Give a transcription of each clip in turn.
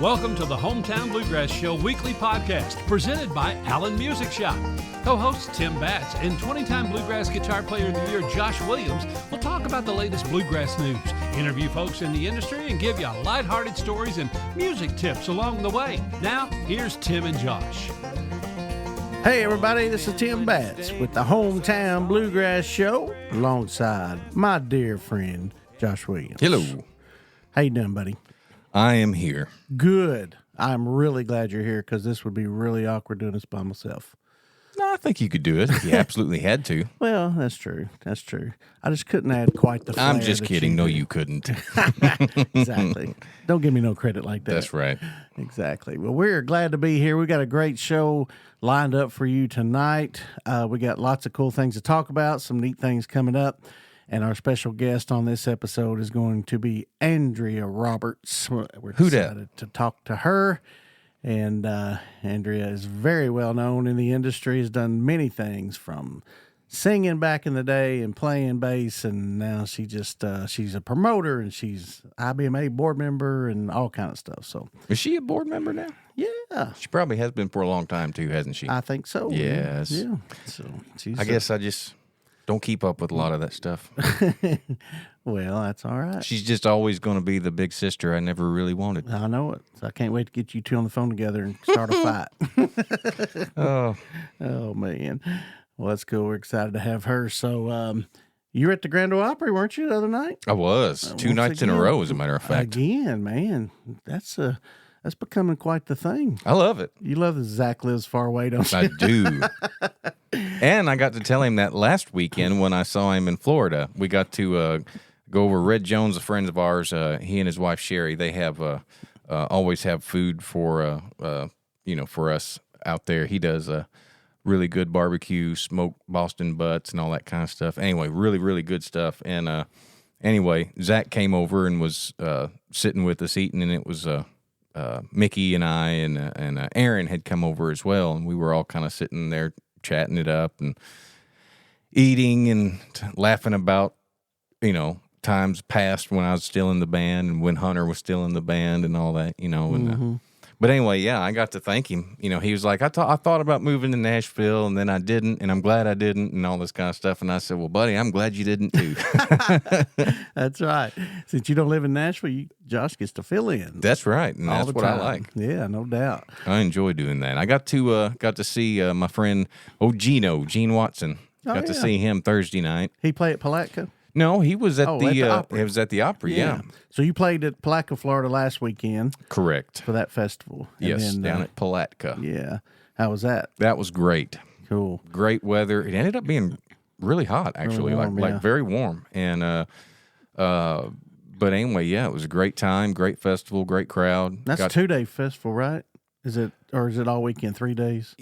Welcome to the Hometown Bluegrass Show weekly podcast presented by Allen Music Shop. Co-hosts Tim Batts and 20-time Bluegrass Guitar Player of the Year Josh Williams will talk about the latest bluegrass news, interview folks in the industry, and give you lighthearted stories and music tips along the way. Now, here's Tim and Josh. Hey everybody, this is Tim Batts with the Hometown Bluegrass Show alongside my dear friend Josh Williams. Hello. How you doing, buddy? I am here. Good. I'm really glad you're here because this would be really awkward doing this by myself. No, I think you could do it if you absolutely had to. Well, that's true. That's true. I just couldn't add quite the flair. I'm just kidding. No, you couldn't. Exactly. Don't give me no credit like that. That's right. Exactly. Well, we're glad to be here. We got a great show lined up for you tonight. We got lots of cool things to talk about, some neat things coming up. And our special guest on this episode is going to be Andrea Roberts. We're excited to talk to her. And Andrea is very well known in the industry, has done many things from singing back in the day and playing bass. And now she's a promoter and she's IBMA board member and all kind of stuff. So Is she a board member now? Yeah. She probably has been for a long time too, hasn't she? I think so. Yes. Yeah. So I guess I just don't keep up with a lot of that stuff. Well, that's all right. She's just always going to be the big sister I never really wanted. I know it. So I can't wait to get you two on the phone together and start a fight. Oh, man. Well, that's cool. We're excited to have her. So you were at the Grand Ole Opry, weren't you, the other night? I was. Two Once nights in a row, as a matter of fact. Again, man. That's becoming quite the thing. I love it. You love that Zach lives far away, don't you? I do. And I got to tell him that last weekend when I saw him in Florida. We got to go over. Red Jones, a friend of ours, he and his wife Sherry, they have always have food for for us out there. He does really good barbecue, smoked Boston butts, and all that kind of stuff. Anyway, really, really good stuff. And anyway, Zach came over and was sitting with us eating, and it was Mickey and I and Aaron had come over as well, and we were all kind of sitting there chatting it up and eating and laughing about, times past when I was still in the band and when Hunter was still in the band and all that, and but anyway, yeah, I got to thank him. He was like, I thought about moving to Nashville, and then I didn't, and I'm glad I didn't, and all this kind of stuff. And I said, well, buddy, I'm glad you didn't too. That's right. Since you don't live in Nashville, Josh gets to fill in. That's right, and that's what I like. Yeah, no doubt. I enjoy doing that. I got to see my friend Gene Watson. Got to see him Thursday night. He played at Palatka? No, he was at the Opry. It was at the Opry, yeah. So you played at Palatka, Florida last weekend. Correct. For that festival. Yes, down at Palatka. Yeah. How was that? That was great. Cool. Great weather. It ended up being really hot, actually, really warm, like very warm. And but anyway, yeah, it was a great time, great festival, great crowd. That's a 2-day festival, right? Is it all weekend, 3 days?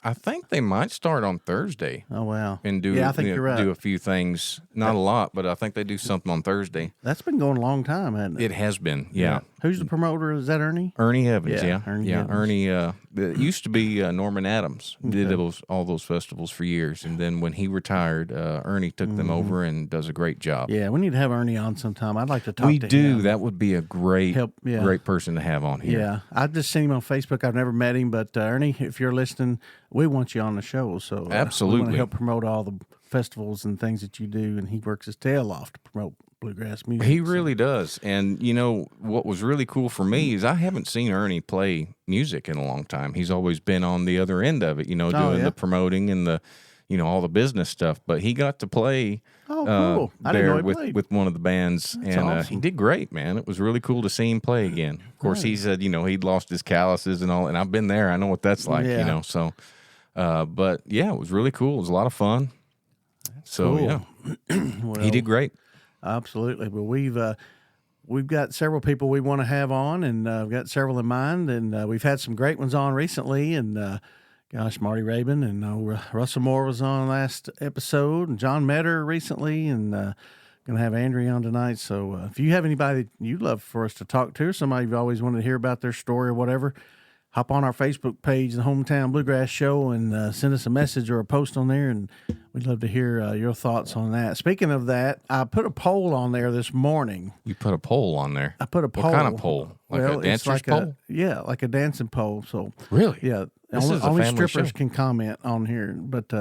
I think they might start on Thursday. Oh, wow. And do, I think you're right. Do a few things. Not a lot, but I think they do something on Thursday. That's been going a long time, hasn't it? It has been, yeah. Who's the promoter? Is that Ernie? Ernie Evans, yeah. Ernie Evans. Ernie, it used to be Norman Adams. Did all those festivals for years. And then when he retired, Ernie took them over and does a great job. Yeah, we need to have Ernie on sometime. I'd like to talk to him. We do. That would be a great person to have on here. Yeah, I've just seen him on Facebook. I've never met him, but Ernie, if you're listening, we want you on the show. So absolutely, we want to help promote all the festivals and things that you do, and he works his tail off to promote bluegrass music. He really does. And what was really cool for me is I haven't seen Ernie play music in a long time. He's always been on the other end of it, doing the promoting and the all the business stuff. But he got to play cool. I didn't know he played. with one of the bands. That's and awesome. He did great, man. It was really cool to see him play again. Of course, he said, he'd lost his calluses and all, and I've been there. I know what that's like, so but yeah, it was really cool. It was a lot of fun. So cool. Yeah, Well, he did great. Absolutely. Well, we've got several people we want to have on, and we've got several in mind, and we've had some great ones on recently. And Marty Rabin and Russell Moore was on last episode, and John Metter recently, and going to have Andrea on tonight. So if you have anybody you'd love for us to talk to, or somebody you've always wanted to hear about their story or whatever, hop on our Facebook page, the Hometown Bluegrass Show, and send us a message or a post on there, and we'd love to hear your thoughts on that. Speaking of that, I put a poll on there this morning. You put a poll on there? I put a poll. What kind of poll? Like a dancer's poll? Yeah, like a dancing poll. So Really? Yeah. This is a only family strippers show. can comment on here, but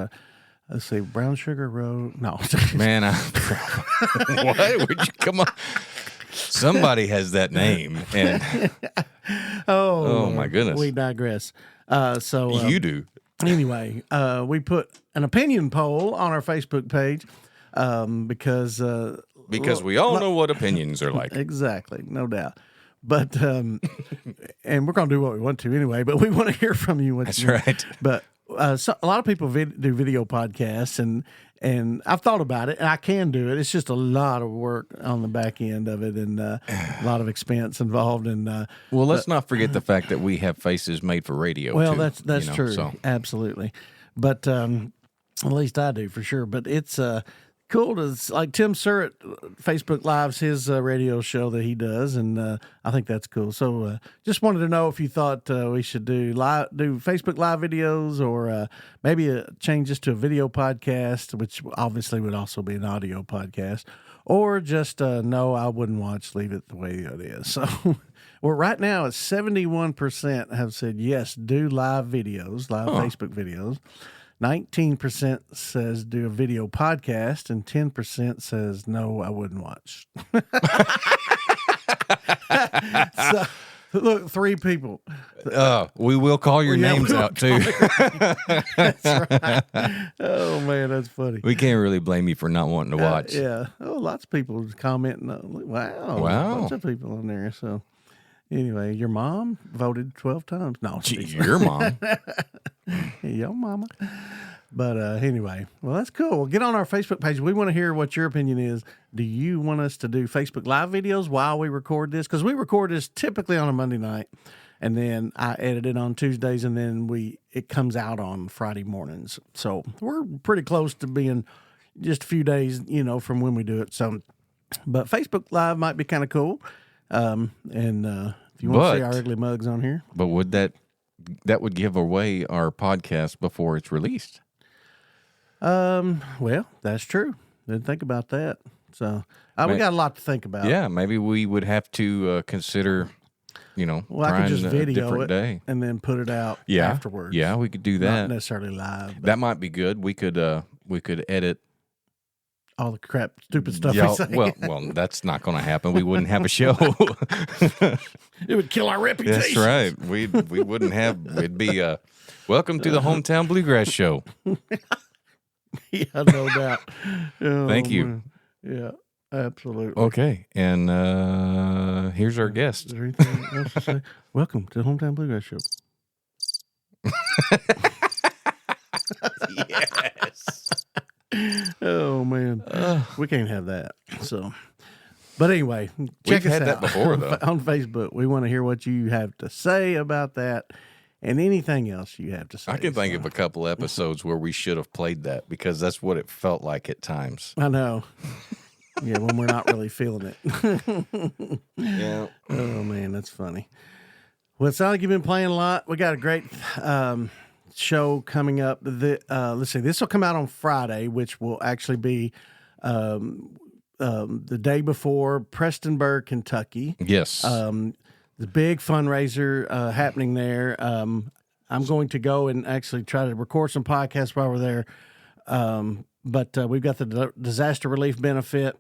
let's see, Brown Sugar Road. No. Man, what? Where'd you come on? Somebody has that name, and oh my goodness, we digress. You do. Anyway, we put an opinion poll on our Facebook page because we all know what opinions are like. Exactly, no doubt. But and we're gonna do what we want to anyway. But we want to hear from you. That's right. But a lot of people do video podcasts, and I've thought about it, and I can do it. It's just a lot of work on the back end of it, and a lot of expense involved. And well, let's not forget the fact that we have faces made for radio. Well, too, that's true, so. Absolutely. But at least I do for sure. But it's cool to, like Tim Surratt Facebook Lives his radio show that he does, and I think that's cool. So just wanted to know if you thought we should do Facebook Live videos, or maybe change this to a video podcast, which obviously would also be an audio podcast, or just no, I wouldn't watch, leave it the way it is. So well, right now it's 71% have said yes, do live videos, Facebook videos. 19% says do a video podcast, and 10% says no, I wouldn't watch. So, look, 3 people. We will call your names out too. That's right. Oh man, that's funny. We can't really blame you for not wanting to watch. Yeah. Oh, lots of people commenting. Wow. A bunch of people on there. So anyway, your mom voted 12 times. No, Your mom. Yo, mama. But anyway, well, that's cool. Well, get on our Facebook page. We want to hear what your opinion is. Do you want us to do Facebook Live videos while we record this? Because we record this typically on a Monday night, and then I edit it on Tuesdays, and then it comes out on Friday mornings. So we're pretty close to being just a few days, from when we do it. So, but Facebook Live might be kind of cool. And if you want to see our ugly mugs on here. But would that would give away our podcast before it's released? Well, that's true. Didn't think about that. So we got a lot to think about. Yeah, maybe we would have to consider, I trying could just a video different it day and then put it out afterwards. Yeah, we could do that. Not necessarily live. But That might be good. We could edit all the crap, stupid stuff. Yeah, we say. well, that's not going to happen. We wouldn't have a show. It would kill our reputation. That's right. We wouldn't have. We'd be welcome to the Hometown Bluegrass Show. Yeah, no doubt. Oh, Thank you. man. Yeah, absolutely. Okay, and here's our guest. Is there anything else to say? Welcome to the Hometown Bluegrass Show. Yes. Oh man, we can't have that. So, but anyway, check We've us had that out before, though. on Facebook. We want to hear what you have to say about that, and anything else you have to say. I can think of a couple episodes where we should have played that because that's what it felt like at times. I know. Yeah, when we're not really feeling it. Yeah. Oh man, that's funny. Well, it sounds like you've been playing a lot. We got a great show coming up. Let's see, this will come out on Friday, which will actually be the day before Prestonburg, Kentucky. Yes. The big fundraiser happening there. I'm going to go and actually try to record some podcasts while we're there. But we've got the disaster relief benefit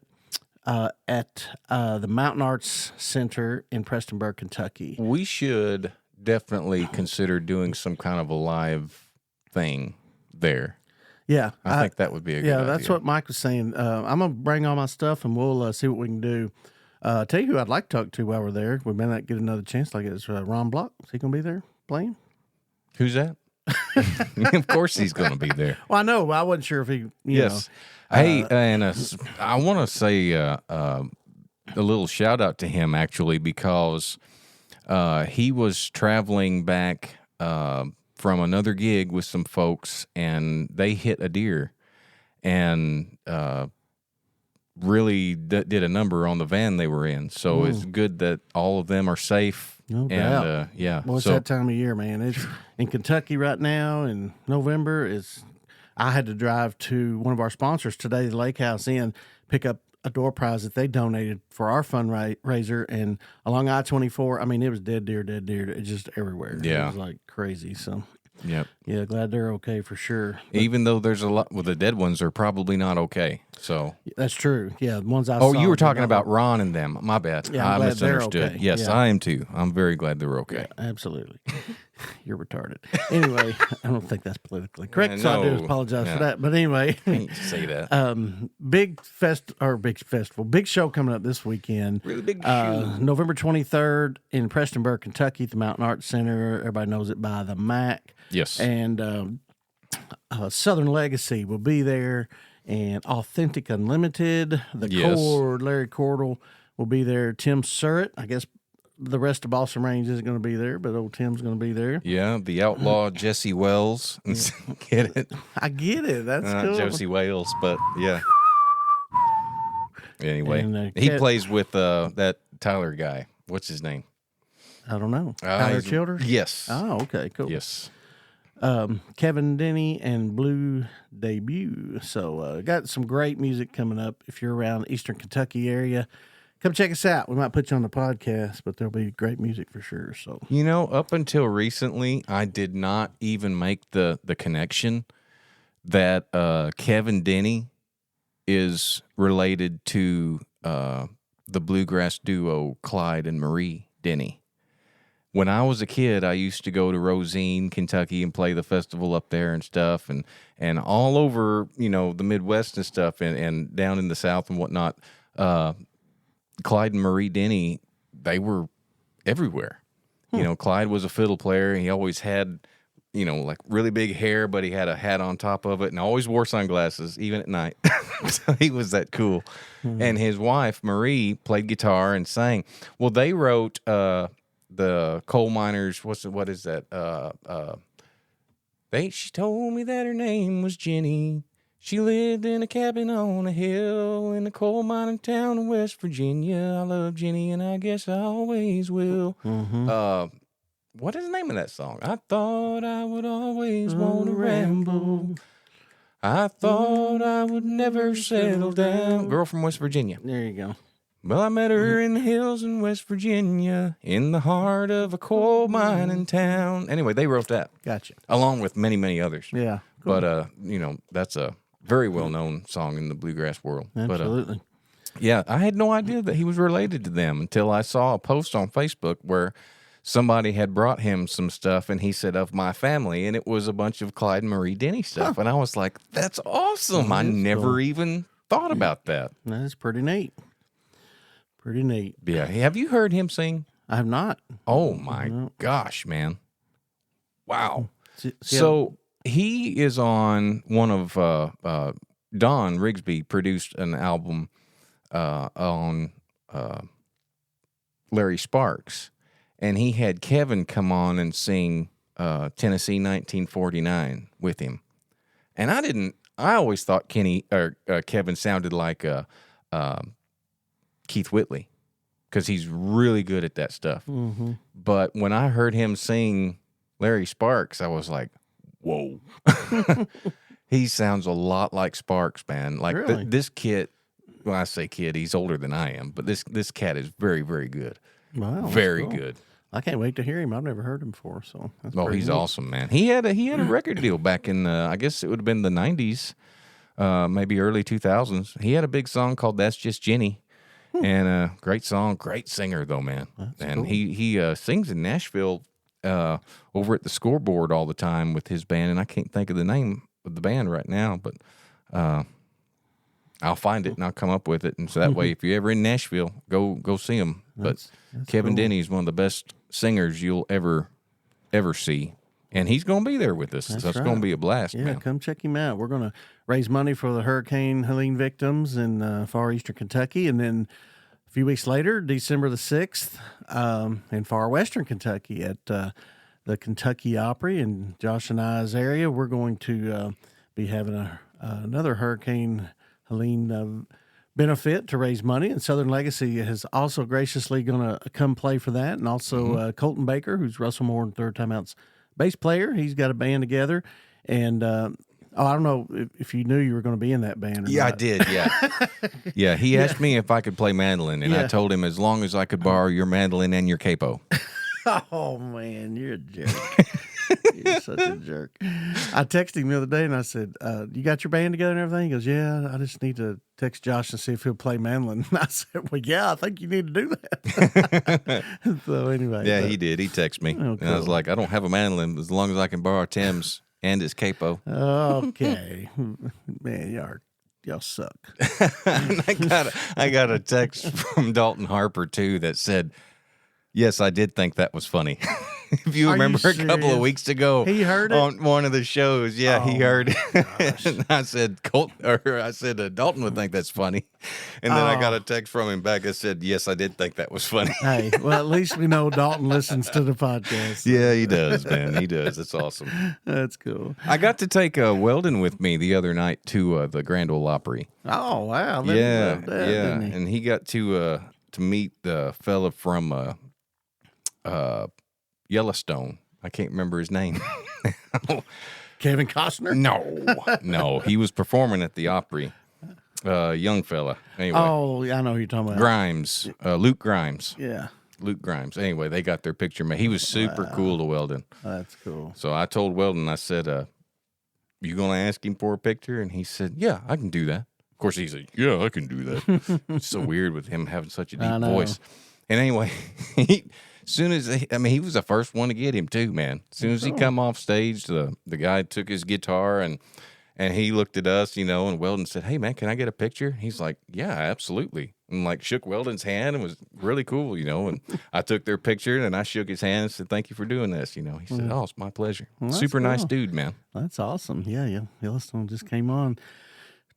at the Mountain Arts Center in Prestonburg, Kentucky. We should definitely consider doing some kind of a live thing there. Yeah. I think that would be a good idea. Yeah, that's what Mike was saying. I'm going to bring all my stuff, and we'll see what we can do. Tell you who I'd like to talk to while we're there. We may not get another chance like it's Ron Block. Is he going to be there playing? Who's that? Of course he's going to be there. Well, I know, but I wasn't sure if he, you know. Hey, and I want to say a little shout out to him, actually, because he was traveling back from another gig with some folks, and they hit a deer and really did a number on the van they were in. So it's good that all of them are safe No And doubt. yeah, Well, it's so that time of year, man. It's in Kentucky right now in November. I had to drive to one of our sponsors today, the Lake House Inn, pick up a door prize that they donated for our fundraiser. And along I-24, I mean, it was dead deer. It's just everywhere. Yeah. It was like crazy. So, yep. yeah, glad they're okay for sure. But Even though there's a lot, well, the dead ones are probably not okay. So. that's true. Yeah, the ones I saw. Oh, you were talking they're about not- Ron and them. My bad. Yeah, I'm I glad they're misunderstood. okay. Yes, Yeah. I am too. I'm very glad they were okay. Yeah, absolutely. You're retarded. Anyway, I don't think that's politically correct, so I do no. apologize Yeah. for that. But anyway, I hate to say that. big festival, big show coming up this weekend. Really big show. November 23rd in Prestonburg, Kentucky, at the Mountain Arts Center. Everybody knows it by the MAC. Yes. And Southern Legacy will be there, and Authentic Unlimited, the Yes. Chord, Larry Cordell will be there. Tim Surratt, I guess the rest of Balsam Range isn't going to be there, but old Tim's going to be there. Yeah, the outlaw Jesse Wells. Get it? I get it. That's Not cool. Josie Wales, but yeah. Anyway, And, he Cat- plays with that Tyler guy. What's his name? I don't know. Tyler he's- Childers? Yes. Oh, okay, cool. Yes. Kevin Denny and Blue Debut. So got some great music coming up. If you're around the Eastern Kentucky area, come check us out. We might put you on the podcast, but there'll be great music for sure. So You know, up until recently, I did not even make the connection that Kevin Denny is related to the bluegrass duo Clyde and Marie Denny. When I was a kid, I used to go to Rosine, Kentucky, and play the festival up there and stuff, and all over, you know, the Midwest and stuff, and down in the South and whatnot. Clyde and Marie Denny, they were everywhere. You know, Clyde was a fiddle player. He always had, you know, like really big hair, but he had a hat on top of it and always wore sunglasses, even at night. So he was that cool. And his wife, Marie, played guitar and sang. Well, they wrote the coal miners, what is that? She told me that her name was Jenny. She lived in a cabin on a hill in a coal mining town in West Virginia. I love Jenny, and I guess I always will. What is the name of that song? I thought I would always want to ramble. I thought I would never settle down. Girl from West Virginia. there you go. Well, I met her in the hills in West Virginia, in the heart of a coal mining town. Anyway, they wrote that, Gotcha. along with many, many others. Yeah. Cool. But, you know, that's a very well-known song in the bluegrass world. Absolutely. But, yeah, I had no idea that he was related to them until I saw a post on Facebook where somebody had brought him some stuff, and he said, of my family, and it was a bunch of Clyde and Marie Denny stuff. And I was like, that's awesome. I never even thought about that. That's pretty neat. Pretty neat. Yeah. Have you heard him sing? I have not. Oh, my gosh, man. Wow. Yeah. So he is on one of Don Rigsby produced an album on Larry Sparks, and he had Kevin come on and sing Tennessee 1949 with him. And I always thought Kevin sounded like Keith Whitley, because he's really good at that stuff. Mm-hmm. But when I heard him sing Larry Sparks, I was like, whoa. He sounds a lot like Sparks, man. Like Really? This kid, when I say kid, he's older than I am, but this cat is very, very good. Wow. that's Very cool. good. I can't wait to hear him. I've never heard him before, so that's Oh, pretty he's neat. awesome, man. He had a record deal back in I guess it would have been the 90s, maybe early 2000s. He had a big song called "That's Just Jenny," and great song, great singer though, man. And cool. he sings in Nashville over at the Scoreboard all the time with his band, and I can't think of the name of the band right now, but I'll find it and I'll come up with it. And so that way, if you're ever in Nashville, go see him. But That's Kevin cool. Denny is one of the best singers you'll ever see. And he's going to be there with us. That's so it's right. going to be a blast, Yeah, man. come check him out. We're going to raise money for the Hurricane Helene victims in far eastern Kentucky. And then a few weeks later, December the 6th, in far western Kentucky at the Kentucky Opry in Josh and I's area, we're going to be having another Hurricane Helene benefit to raise money, and Southern Legacy is also graciously going to come play for that. And also Colton Baker, who's Russell Moore and Third Time Out's bass player, he's got a band together. And I don't know if you knew you were going to be in that band or Yeah, not. I did, yeah. Yeah, he asked me if I could play mandolin, and I told him as long as I could borrow your mandolin and your capo. Oh, man, you're a jerk. You're such a jerk. I texted him the other day, and I said, you got your band together and everything? He goes, yeah, I just need to text Josh and see if he'll play mandolin. And I said, well, yeah, I think you need to do that. So anyway. Yeah, he did. He texted me. Oh, And I was like, I don't have a mandolin as long as I can borrow Tim's and his capo. Okay. Man, y'all suck. I got a text from Dalton Harper, too, that said, yes, I did think that was funny. If you remember a couple of serious? weeks ago, He heard it? on one of the shows. Yeah, he heard it. And I said, Dalton would think that's funny. And then I got a text from him back that said, yes, I did think that was funny. Hey, well, at least we know Dalton listens to the podcast. Yeah, he does, man. He does. That's awesome. That's cool. I got to take Weldon with me the other night to the Grand Ole Opry. Oh, wow. Yeah, Loved that, didn't he? and he got to meet the fella from Yellowstone. I can't remember his name. Kevin Costner? No, he was performing at the Opry. Young fella. Anyway, Oh, yeah, I know who you're talking about. Grimes, Luke Grimes. Yeah, Luke Grimes. Anyway, they got their picture made. He was super cool to Weldon. that's cool. So I told Weldon, I said, you going to ask him for a picture? And he said, yeah, I can do that. Of course, he said, yeah, I can do that. It's so weird with him having such a I deep know. voice. And anyway, he was the first one to get him too, man. As soon as he come off stage, the guy took his guitar and he looked at us, and Weldon said, hey, man, can I get a picture? He's like, yeah, absolutely. And like shook Weldon's hand and was really cool, and I took their picture and I shook his hand and said, thank you for doing this. He said, oh, it's my pleasure. Well, that's Super nice cool. dude, man. That's awesome. Yeah. Yellowstone just came on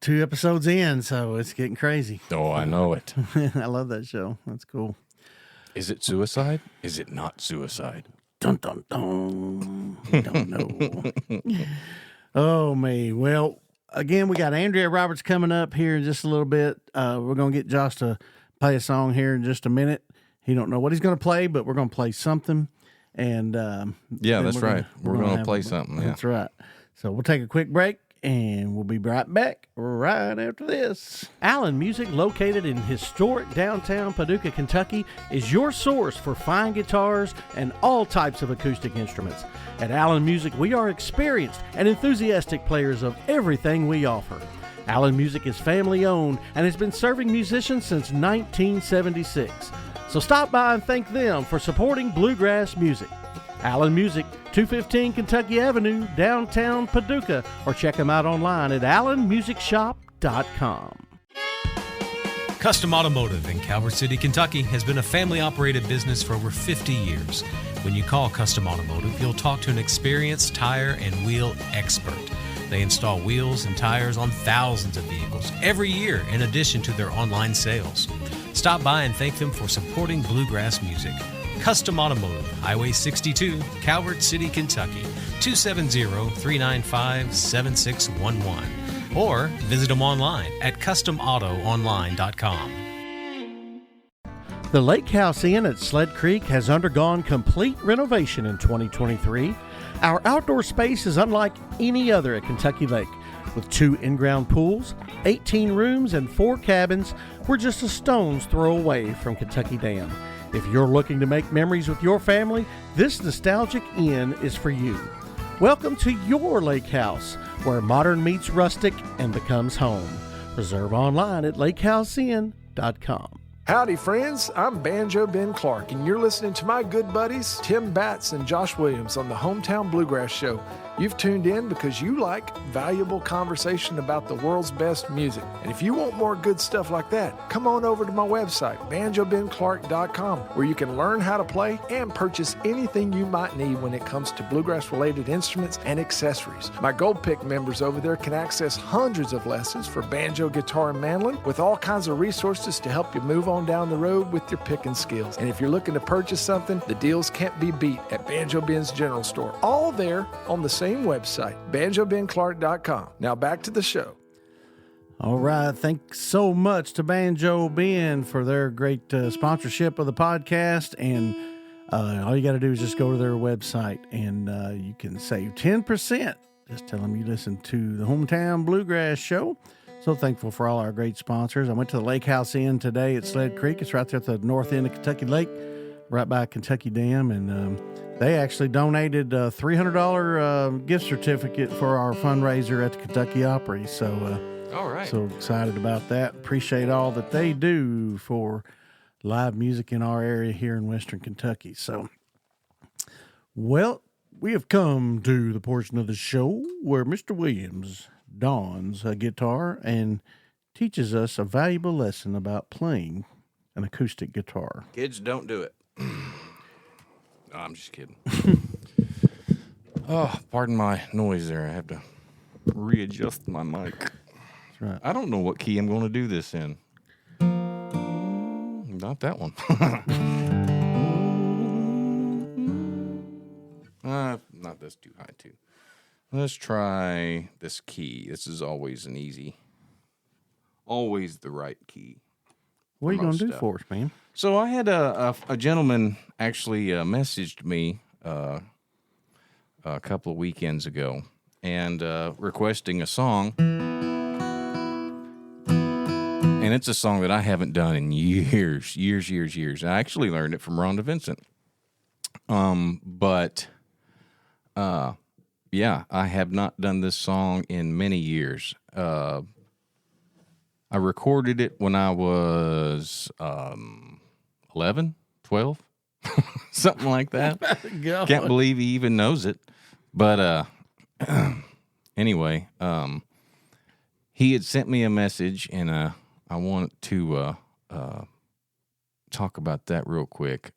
2 episodes in, so it's getting crazy. Oh, I know it. I love that show. That's cool. Is it suicide? Is it not suicide? Dun, dun, dun. We don't know. Oh, me. Well, again, we got Andrea Roberts coming up here in just a little bit. We're going to get Josh to play a song here in just a minute. He don't know what he's going to play, but we're going to play something. And Yeah, then that's right. We're gonna going to have play a- something. Yeah. That's right. So we'll take a quick break, and we'll be right back right after this. Allen Music, located in historic downtown Paducah, Kentucky, is your source for fine guitars and all types of acoustic instruments. At Allen Music, we are experienced and enthusiastic players of everything we offer. Allen Music is family owned and has been serving musicians since 1976. So stop by and thank them for supporting bluegrass music. Allen Music, 215 Kentucky Avenue, downtown Paducah, or check them out online at allenmusicshop.com. Custom Automotive in Calvert City, Kentucky has been a family-operated business for over 50 years. When you call Custom Automotive, you'll talk to an experienced tire and wheel expert. They install wheels and tires on thousands of vehicles every year in addition to their online sales. Stop by and thank them for supporting bluegrass music. Custom Automotive, Highway 62, Calvert City, Kentucky, 270-395-7611. Or visit them online at customautoonline.com. The Lake House Inn at Sled Creek has undergone complete renovation in 2023. Our outdoor space is unlike any other at Kentucky Lake. With 2 in-ground pools, 18 rooms, and 4 cabins, we're just a stone's throw away from Kentucky Dam. If you're looking to make memories with your family, this nostalgic inn is for you. Welcome to your lake house, where modern meets rustic and becomes home. Reserve online at lakehouseinn.com. Howdy, friends. I'm Banjo Ben Clark, and you're listening to my good buddies, Tim Batts and Josh Williams, on the Hometown Bluegrass Show. You've tuned in because you like valuable conversation about the world's best music. And if you want more good stuff like that, come on over to my website, banjobenclark.com, where you can learn how to play and purchase anything you might need when it comes to bluegrass-related instruments and accessories. My Gold Pick members over there can access hundreds of lessons for banjo, guitar, and mandolin, with all kinds of resources to help you move on down the road with your picking skills. And if you're looking to purchase something, the deals can't be beat at Banjo Ben's General Store. All there on the same website, banjobenclark.com. Now back to the show. All right. Thanks so much to Banjo Ben for their great sponsorship of the podcast. And all you got to do is just go to their website and you can save 10%. Just tell them you listen to the Hometown Bluegrass Show. So thankful for all our great sponsors. I went to the Lake House Inn today at Sled Creek. It's right there at the north end of Kentucky Lake, right by Kentucky Dam. And they actually donated a $300 gift certificate for our fundraiser at the Kentucky Opry. So, All right. So excited about that. Appreciate all that they do for live music in our area here in Western Kentucky. So, well, we have come to the portion of the show where Mr. Williams dons a guitar and teaches us a valuable lesson about playing an acoustic guitar. Kids, don't do it. No, I'm just kidding. Oh, pardon my noise there. I have to readjust my mic. That's right. I don't know what key I'm going to do this in. Not that one. Not this too high, too. Let's try this key. This is always always the right key. What are you going to do for us, man? So I had a gentleman actually messaged me a couple of weekends ago and requesting a song. And it's a song that I haven't done in years. I actually learned it from Rhonda Vincent. Yeah, I have not done this song in many years. I recorded it when I was 11, 12, something like that. Can't believe he even knows it. But anyway, he had sent me a message, and I want to talk about that real quick.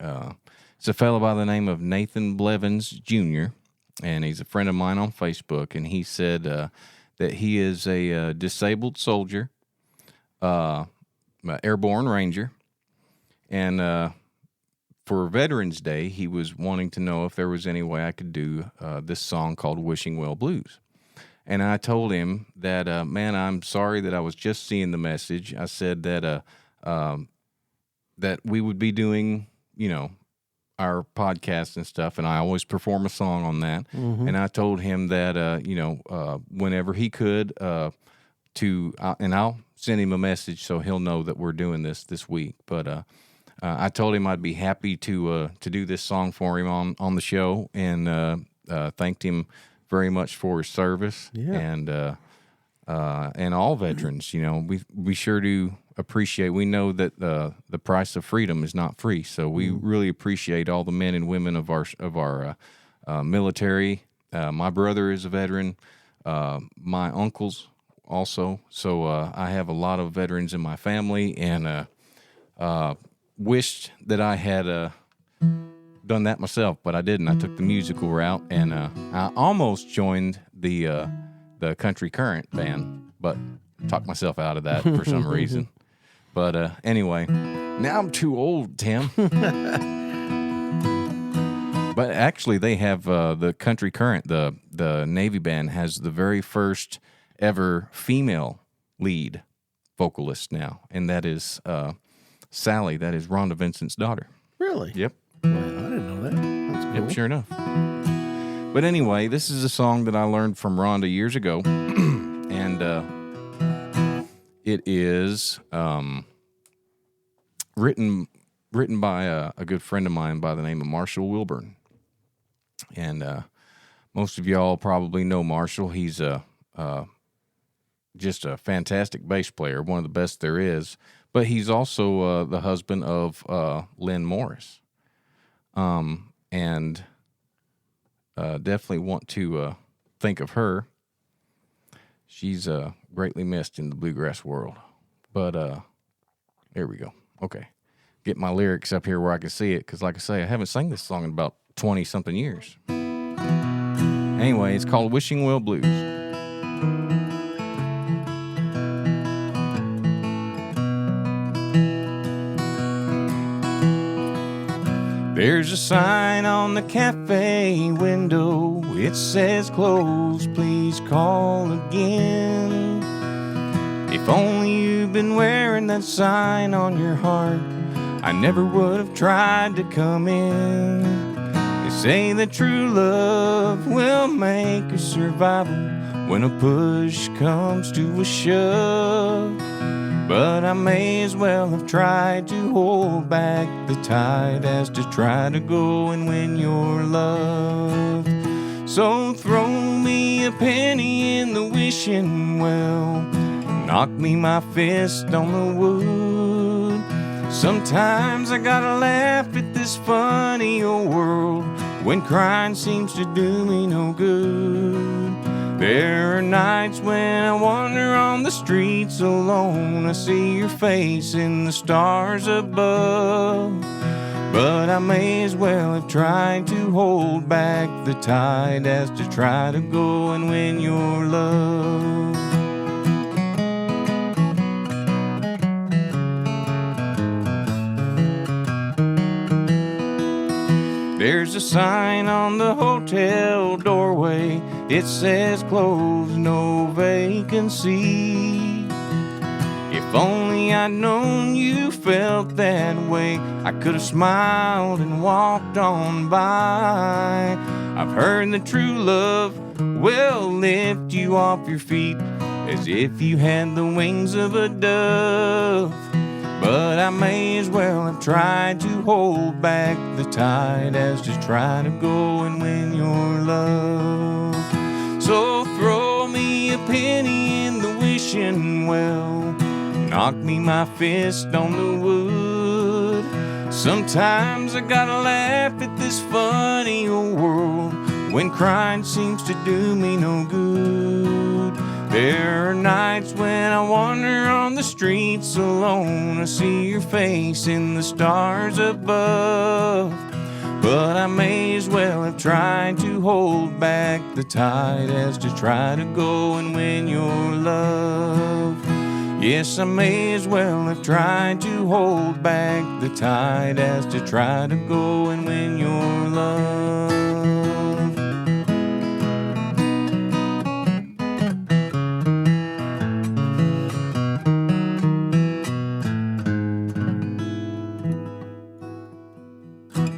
It's a fellow by the name of Nathan Blevins Jr., and he's a friend of mine on Facebook, and he said that he is a disabled soldier, airborne ranger, and for Veterans Day, he was wanting to know if there was any way I could do this song called Wishing Well Blues. And I told him that, man, I'm sorry that I was just seeing the message. I said that that we would be doing, our podcast and stuff, and I always perform a song on that. Mm-hmm. And I told him that, whenever he could, and I'll send him a message so he'll know that we're doing this week. But I told him I'd be happy to do this song for him on the show, and thanked him very much for his service. Yeah. And all veterans, we sure do appreciate. We know that the price of freedom is not free, so we really appreciate all the men and women of our military. My brother is a veteran. My uncles also. So I have a lot of veterans in my family, and wished that I had done that myself, but I didn't. I took the musical route, and I almost joined the country current band, but talked myself out of that for some reason. But anyway, now I'm too old, Tim. But actually, they have the country current. The Navy band has the very first ever female lead vocalist now, and that is Sally. That is Rhonda Vincent's daughter. Really? Yep. Well, I didn't know that. That's cool. Yep, sure enough. But anyway, this is a song that I learned from Rhonda years ago, and it is written by a good friend of mine by the name of Marshall Wilburn. And most of y'all probably know Marshall. He's just a fantastic bass player, one of the best there is. But he's also the husband of Lynn Morris. And definitely want to think of her. She's greatly missed in the bluegrass world. But there we go. Okay. Get my lyrics up here where I can see it, because like I say, I haven't sang this song in about 20-something years. Anyway, it's called Wishing Well Blues. There's a sign on the cafe window. It says closed, please call again. If If only you'd been wearing that sign on your heart, I never would have tried to come in. They say that true love will make a survival when a push comes to a shove. But I may as well have tried to hold back the tide as to try to go and win your love. So throw me a penny in the wishing well, knock me my fist on the wood. Sometimes I gotta laugh at this funny old world when crying seems to do me no good. There are nights when I wander on the streets alone. I see your face in the stars above. But I may as well have tried to hold back the tide as to try to go and win your love. There's a sign on the hotel doorway. It says closed, no vacancy. If only I'd known you felt that way, I could have smiled and walked on by. I've heard that true love will lift you off your feet as if you had the wings of a dove. But I may as well have tried to hold back the tide as to try to go and win your love. So throw me a penny in the wishing well, knock me my fist on the wood. Sometimes I gotta laugh at this funny old world when crying seems to do me no good. There are nights when I wander on the streets alone. I see your face in the stars above. But I may as well have tried to hold back the tide as to try to go and win your love. Yes, I may as well have tried to hold back the tide as to try to go and win your love.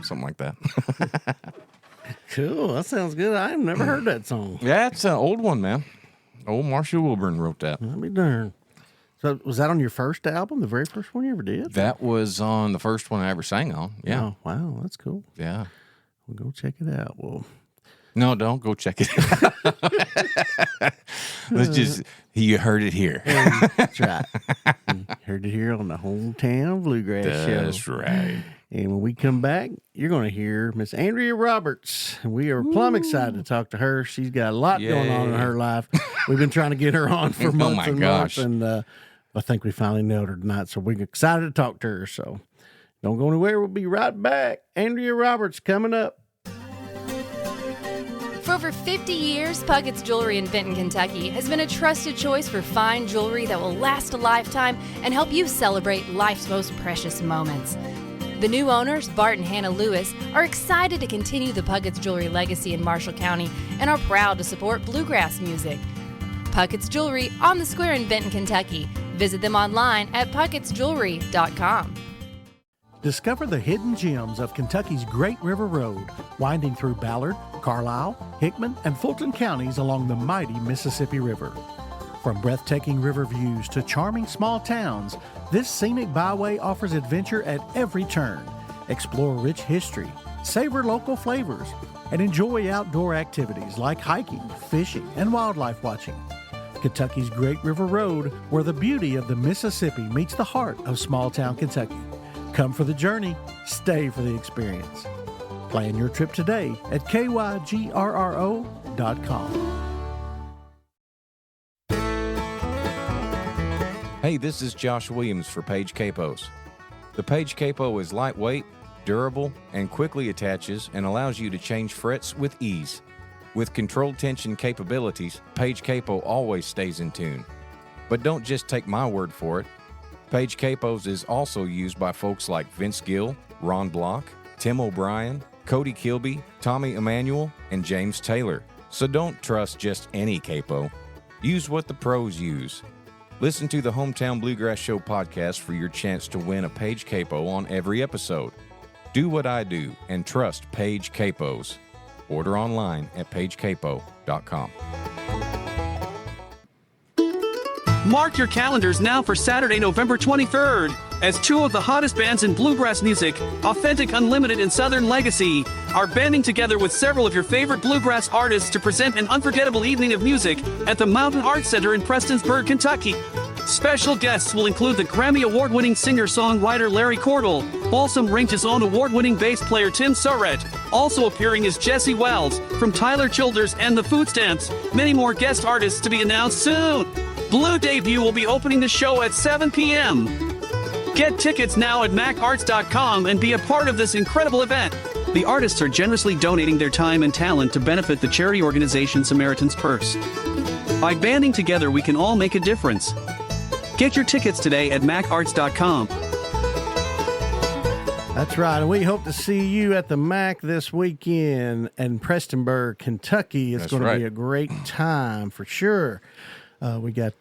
Something like that. Cool. That sounds good. I've never heard that song. Yeah, it's an old one, man. Old Marshall Wilburn wrote that. I'll be darned. So was that on your first album, the very first one you ever did? That was on the first one I ever sang on. Yeah. Oh, wow. That's cool. Yeah. We'll go check it out. Well, no, don't go check it out. Let's just, you heard it here. That's right. You heard it here on the Hometown Bluegrass Show. That's right. And when we come back, you're going to hear Miss Andrea Roberts. And we are plumb excited to talk to her. She's got a lot going on in her life. We've been trying to get her on for months and months. And I think we finally nailed her tonight. So we're excited to talk to her. So don't go anywhere. We'll be right back. Andrea Roberts coming up. For over 50 years, Puckett's Jewelry in Benton, Kentucky has been a trusted choice for fine jewelry that will last a lifetime and help you celebrate life's most precious moments. The new owners, Bart and Hannah Lewis, are excited to continue the Puckett's Jewelry legacy in Marshall County and are proud to support bluegrass music. Puckett's Jewelry on the Square in Benton, Kentucky. Visit them online at puckettsjewelry.com. Discover the hidden gems of Kentucky's Great River Road, winding through Ballard, Carlisle, Hickman, and Fulton counties along the mighty Mississippi River. From breathtaking river views to charming small towns, this scenic byway offers adventure at every turn. Explore rich history, savor local flavors, and enjoy outdoor activities like hiking, fishing, and wildlife watching. Kentucky's Great River Road, where the beauty of the Mississippi meets the heart of small-town Kentucky. Come for the journey, stay for the experience. Plan your trip today at kygrro.com. Hey, this is Josh Williams for Page Capos. The Page Capo is lightweight, durable, and quickly attaches and allows you to change frets with ease. With controlled tension capabilities, Page Capo always stays in tune. But don't just take my word for it. Page Capos is also used by folks like Vince Gill, Ron Block, Tim O'Brien, Cody Kilby, Tommy Emanuel, and James Taylor. So don't trust just any capo. Use what the pros use. Listen to the Hometown Bluegrass Show podcast for your chance to win a Paige Capo on every episode. Do what I do and trust Paige Capos. Order online at pagecapo.com. Mark your calendars now for Saturday, November 23rd, as two of the hottest bands in bluegrass music, Authentic Unlimited and Southern Legacy, are banding together with several of your favorite bluegrass artists to present an unforgettable evening of music at the Mountain Arts Center in Prestonsburg, Kentucky. Special guests will include the Grammy Award-winning singer-songwriter Larry Cordell, Balsam Range's own award-winning bass player Tim Surratt. Also appearing is Jesse Wells from Tyler Childers and the Food Stamps. Many more guest artists to be announced soon. Blue Debut will be opening the show at 7 p.m. Get tickets now at macarts.com and be a part of this incredible event. The artists are generously donating their time and talent to benefit the charity organization Samaritan's Purse. By banding together, we can all make a difference. Get your tickets today at macarts.com. That's right. And we hope to see you at the MAC this weekend in Prestonsburg, Kentucky. It's going to be a great time for sure. We got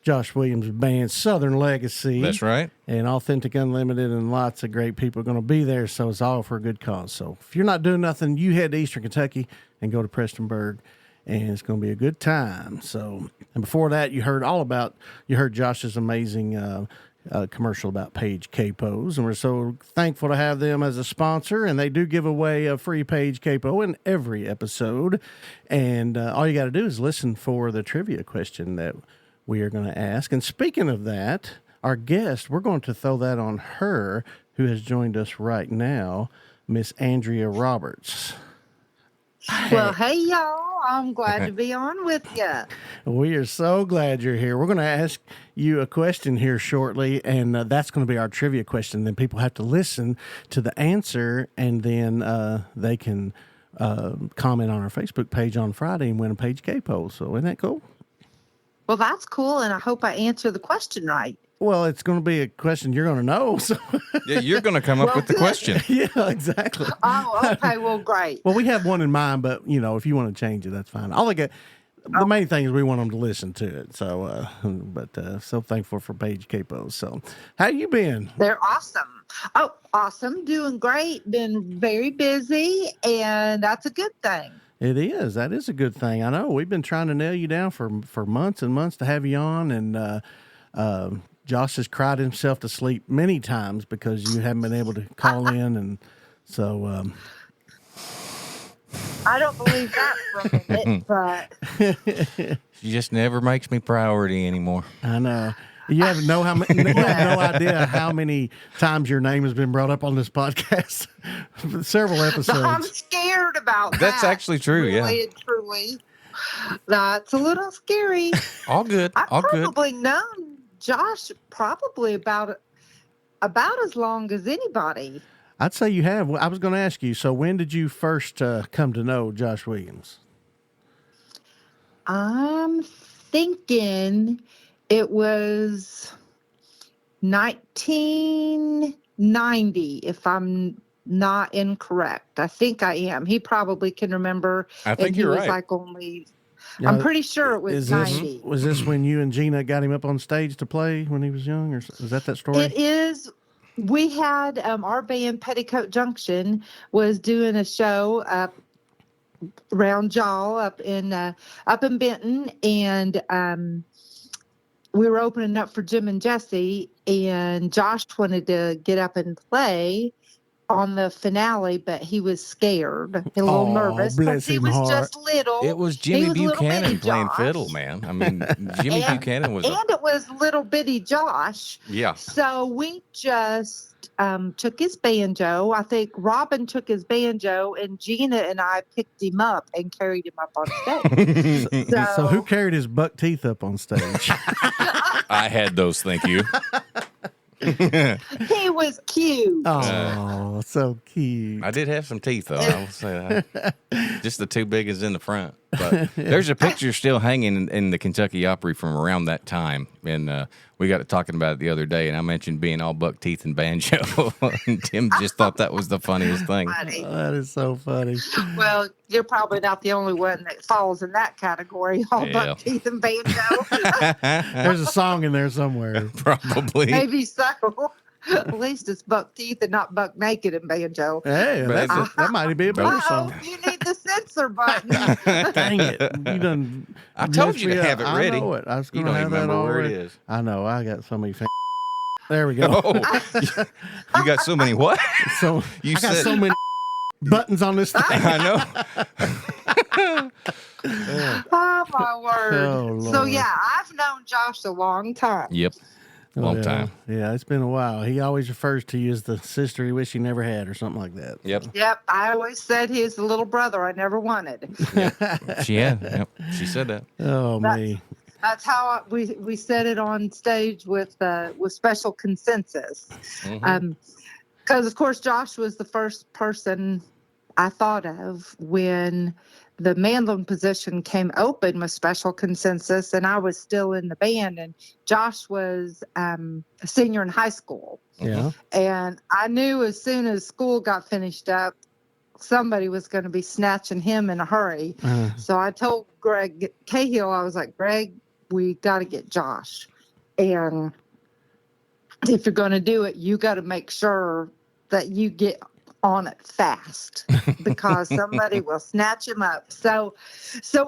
Josh Williams' band, Southern Legacy. That's right. And Authentic Unlimited, and lots of great people are going to be there. So it's all for a good cause. So if you're not doing nothing, you head to Eastern Kentucky and go to Prestonsburg, and it's going to be a good time. So, and before that, you heard Josh's amazing commercial about Paige Capos, and we're so thankful to have them as a sponsor, and they do give away a free Paige Capo in every episode. And all you got to do is listen for the trivia question that we are going to ask. And speaking of that, our guest, we're going to throw that on her, who has joined us right now, Miss Andrea Roberts. Well, hey, y'all. I'm glad to be on with you. We are so glad you're here. We're going to ask you a question here shortly, and that's going to be our trivia question. Then people have to listen to the answer, and then they can comment on our Facebook page on Friday and win a Paige Capo. So isn't that cool? Well, that's cool, and I hope I answer the question right. Well, it's going to be a question you're going to know. So. Yeah, you're going to come up with the question. Yeah, exactly. Oh, okay. Well, great. Well, we have one in mind, but, if you want to change it, that's fine. The main thing is we want them to listen to it. So, so thankful for Paige Capos. So, how you been? They're awesome. Oh, awesome. Doing great. Been very busy, and that's a good thing. It is. That is a good thing. I know. We've been trying to nail you down for months and months to have you on, and Josh has cried himself to sleep many times because you haven't been able to call in, and so I don't believe that for a minute, but She just never makes me priority anymore. I know. You have no idea how many times your name has been brought up on this podcast. Several episodes. I'm scared about that. That's actually true, really and truly. That's a little scary. All good. I've probably known Josh probably about as long as anybody. I'd say you have. Well, I was going to ask you, so when did you first come to know Josh Williams? I'm thinking it was 1990, if I'm not incorrect. I think I am. He probably can remember. I think you're right. I'm pretty sure it was 90. Was this when you and Gina got him up on stage to play when he was young, or is that story? It is. We had our band Petticoat Junction was doing a show up around Jaw up in Benton, and we were opening up for Jim and Jesse, and Josh wanted to get up and play on the finale, but he was scared, a little nervous because he was just little. It was Jimmy Buchanan playing fiddle, man. I mean, Jimmy Buchanan was, and it was little bitty Josh. Yeah. So we just took his banjo. I think Robin took his banjo, and Gina and I picked him up and carried him up on stage. So who carried his buck teeth up on stage? I had those, thank you. He was cute. Oh, so cute. I did have some teeth, though. I will say that. Just the two biggest in the front. But there's a picture still hanging in the Kentucky Opry from around that time, and we got to talking about it the other day, and I mentioned being all buck teeth and banjo, and Tim just thought that was the funniest thing. Funny. That is so funny. Well, you're probably not the only one that falls in that category. All Yeah. buck teeth and banjo. There's a song in there somewhere. Probably. Maybe so. At least it's buck teeth and not buck naked and banjo. Hey, But that might be a better song. You need the censor button. Dang it. You done. I told messed you me to up. have it ready. I know it. I was You going to don't have even that remember where it already. is. I know. I got so many. There we go. Oh, you got so many what? So You I got said- so many buttons on this thing. I know. Oh, my word. Oh, So, Lord. yeah, I've known Josh a long time. Yep. Long time. Yeah, it's been a while. He always refers to you as the sister he wished he never had, or something like that. Yep. Yep, I always said he was the little brother I never wanted. She had. Yep. She said that. Oh me. That's how we said it on stage with Special Consensus. Because, of course, Josh was the first person I thought of when the mandolin position came open with Special Consensus, and I was still in the band, and Josh was a senior in high school. Yeah. And I knew as soon as school got finished up, somebody was going to be snatching him in a hurry. So I told Greg Cahill, I was like, Greg, we got to get Josh. And if you're going to do it, you got to make sure that you get on it fast because somebody will snatch him up. So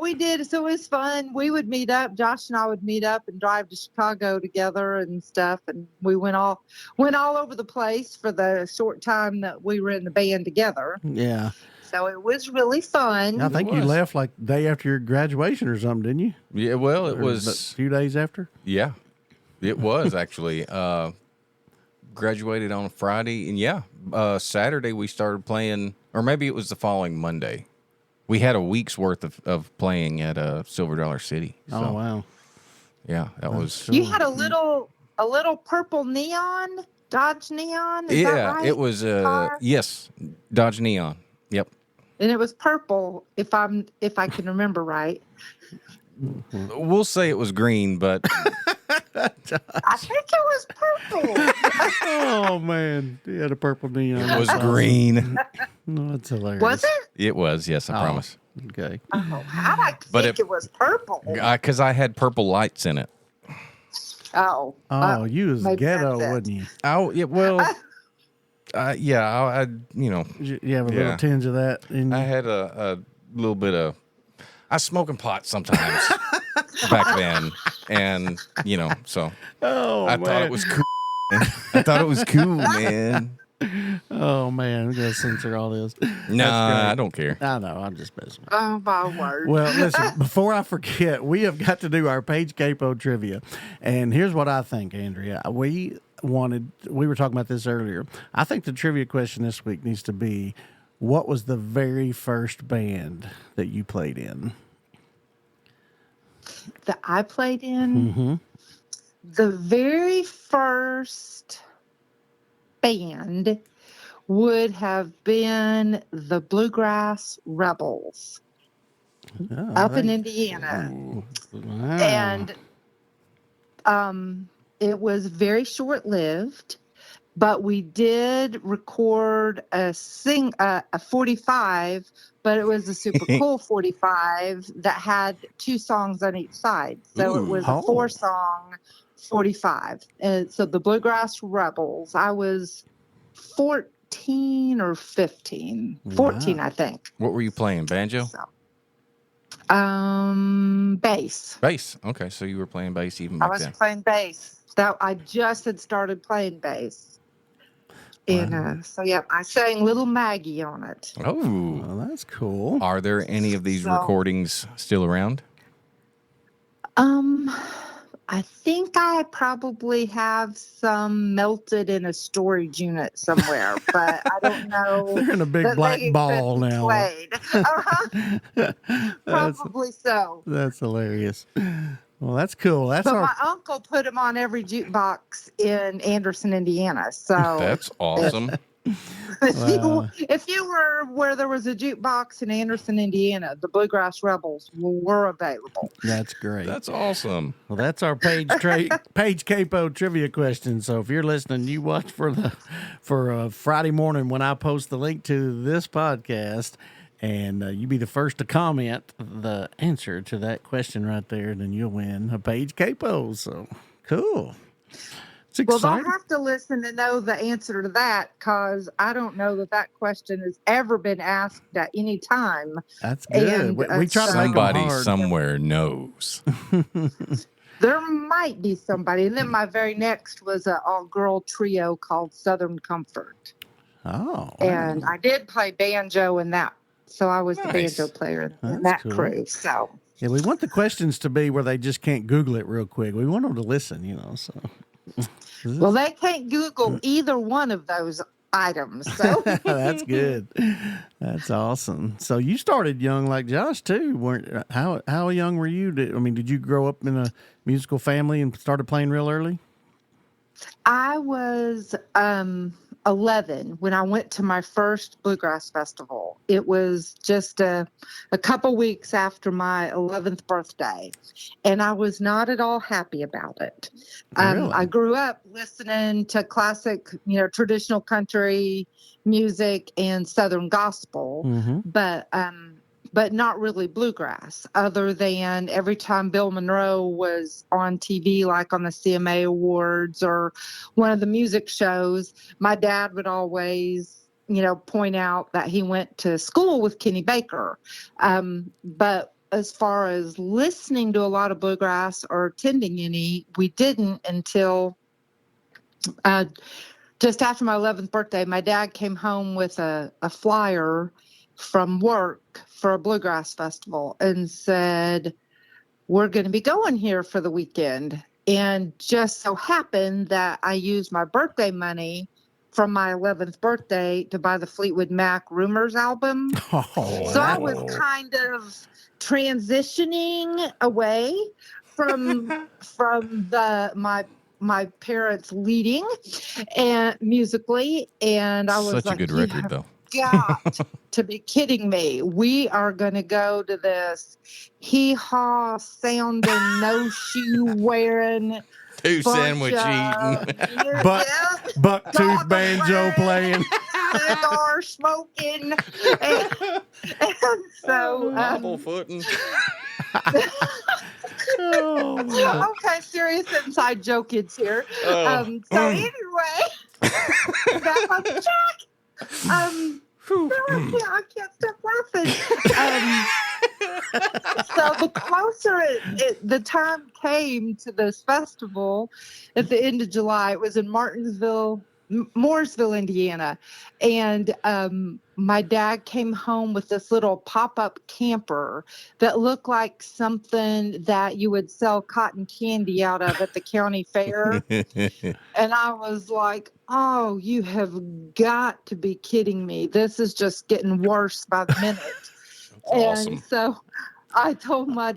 we did. So it was fun. We would meet up. Josh and I would meet up and drive to Chicago together and stuff. And we went all over the place for the short time that we were in the band together. Yeah. So it was really fun. I think you was. left like the day after your graduation or something, didn't you? Yeah. Well, it Or was. a few days after. Yeah, it was actually. Graduated on a Friday, and Saturday we started playing, or maybe it was the following Monday. We had a week's worth of playing at Silver Dollar City. So, Oh wow. yeah, that was. You had a little purple neon, Dodge Neon. Is that right? It was. Car? Yes, Dodge Neon. Yep. And it was purple, if I can remember right. We'll say it was green, but I think it was purple. Oh man, he had a purple neon. it was green. No, that's hilarious. Was it? It was. Yes, I promise. Okay. Oh, how'd I But think it was purple? Because I had purple lights in it. Oh. Oh, you was maybe ghetto, that's it. wasn't you? Oh, yeah. Well, yeah. I You have a little tinge of that in you? I had a little bit of. I was smoking pot sometimes back then, and so Oh I man. thought it was cool. I thought it was cool, man. Oh man, we gotta censor all this. Nah, I don't care. I know, I'm just messing with Oh, my word. Well, listen, before I forget, we have got to do our Page Capo trivia. And here's what I think, Andrea. We were talking about this earlier. I think the trivia question this week needs to be, what was the very first band that you played in? That I played in? The very first band would have been the Bluegrass Rebels up in Indiana. Wow. And it was very short-lived, but we did record a 45, but it was a super cool 45 that had 2 songs on each side. So it was a 4-song 45. And so the Bluegrass Rebels, I was 14 or 15. 14, I think. What were you playing? Banjo? So, bass. Bass. Okay, so you were playing bass even I back was then. playing bass. That I just had started playing bass. And so yeah, I sang Little Maggie on it. Oh, Well, that's cool. are there any of these So- recordings still around? I think I probably have some melted in a storage unit somewhere, but I don't know. They're in a big that black they ball couldn't be now. played. Probably so. That's hilarious. Well, that's cool. That's But our. my uncle put them on every jukebox in Anderson, Indiana. So That's awesome. If you were where there was a jukebox in Anderson, Indiana, the Bluegrass Rebels were available. That's great. That's awesome. Well, that's our Paige Capo trivia question. So if you're listening, you watch for Friday morning when I post the link to this podcast, and you be the first to comment the answer to that question right there, then you'll win a Paige Capo. So cool. It's Well, exciting. they'll have to listen to know the answer to that, because I don't know that question has ever been asked at any time. That's good. And, We try to make them Somebody hard. somewhere knows. There might be somebody. And then my very next was an all-girl trio called Southern Comfort. Oh. And I did play banjo in that. So I was the Nice. banjo player in That's that cool. crew. So Yeah, we want the questions to be where they just can't Google it real quick. We want them to listen, so. well, they can't Google either one of those items. So That's good. That's awesome. So you started young like Josh too. How young were you? Did you grow up in a musical family and started playing real early? I was 11 when I went to my first bluegrass festival. It was just a couple weeks after my 11th birthday, and I was not at all happy about it. Really? I grew up listening to classic, traditional country music and Southern gospel, Mm-hmm. but not really bluegrass, other than every time Bill Monroe was on TV, like on the CMA Awards or one of the music shows, my dad would always, point out that he went to school with Kenny Baker. But as far as listening to a lot of bluegrass or attending any, we didn't until just after my 11th birthday. My dad came home with a flyer from work for a bluegrass festival and said, we're going to be going here for the weekend. And just so happened that I used my birthday money from my 11th birthday to buy the Fleetwood Mac Rumors album. So I was kind of transitioning away from my parents leading and musically, and I was Such like, a good "You record, have though. got to be kidding me. We are going to go to this hee-haw sounding, no shoe wearing, Two sandwich eating. Bucktooth Dog banjo away. playing. Cigar smoking. And so, footing. Oh, okay, serious inside joke kids here. So anyway, back on the track. I can't stop laughing. So the closer the time came to this festival at the end of July, it was in Mooresville, Indiana. And my dad came home with this little pop-up camper that looked like something that you would sell cotton candy out of at the county fair. And I was like, oh, you have got to be kidding me. This is just getting worse by the minute. Awesome. And so I told my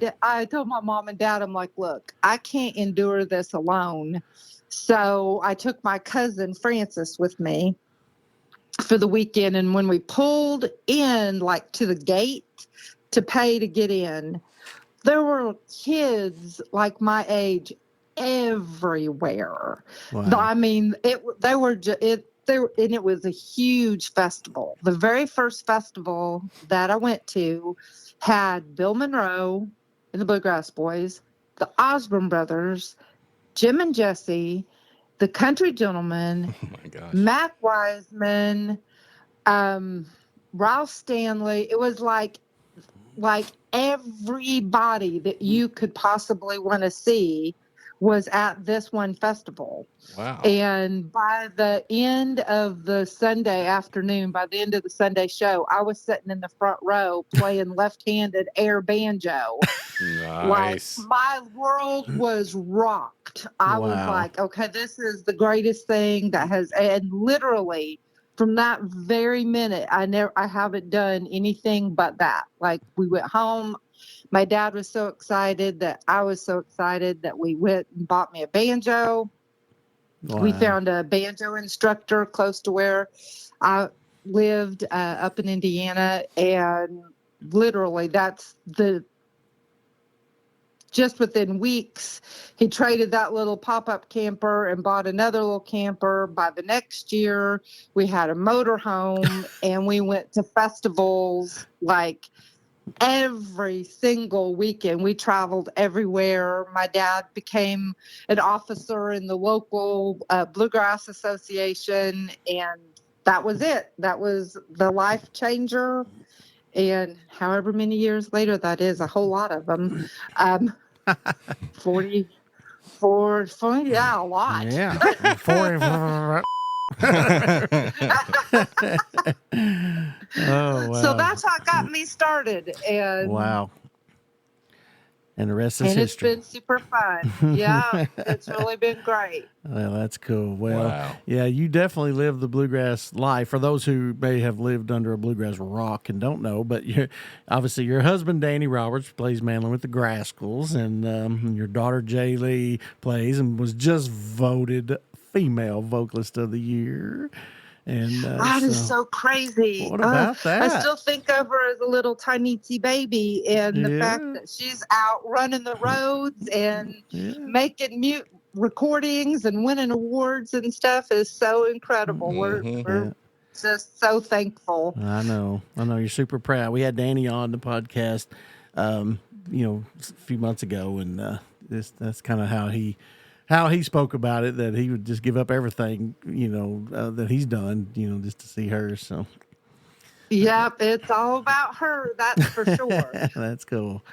mom and dad, I'm like, look, I can't endure this alone. So I took my cousin Francis with me for the weekend. And when we pulled in, like, to the gate to pay to get in, there were kids like my age everywhere. wow. I mean, it was a huge festival. The very first festival that I went to had Bill Monroe and the Bluegrass Boys, the Osborne Brothers, Jim and Jesse, the Country Gentlemen, Oh my gosh. Mac Wiseman, Ralph Stanley. It was like everybody that you could possibly want to see was at this one festival. Wow. And by the end of the Sunday afternoon, by the end of the Sunday show, I was sitting in the front row playing left-handed air banjo. Nice. Like, my world was rocked. I was Wow. like, okay, this is the greatest thing that has, and literally from that very minute, I haven't done anything but that. Like, we went home. My dad was so excited that I was so excited that we went and bought me a banjo. We found a banjo instructor close to where I lived up in Indiana, and literally just within weeks, he traded that little pop-up camper and bought another little camper. By the next year, we had a motorhome, and we went to festivals like every single weekend. We traveled everywhere. My dad became an officer in the local bluegrass association, and that was it. That was the life changer. And however many years later that is, a whole lot of them. 44, yeah, a lot. Yeah. 40. Oh, wow. So that's how it got me started. And wow. And the rest is history. It's been super fun. Yeah, it's really been great. Well, that's cool. Well, Wow. yeah, you definitely live the bluegrass life. For those who may have lived under a bluegrass rock and don't know, but obviously your husband, Danny Roberts, plays mandolin with the Grascals, and your daughter, Jay Lee, plays and was just voted Female Vocalist of the Year. And that is so crazy. What about that? I still think of her as a little tiny baby, and the fact that she's out running the roads and making mute recordings and winning awards and stuff is so incredible. We're just so thankful. I know. You're super proud. We had Danny on the podcast, a few months ago, and that's kind of how he spoke about it, that he would just give up everything, that he's done, just to see her. So, yep, it's all about her. That's for sure. That's cool.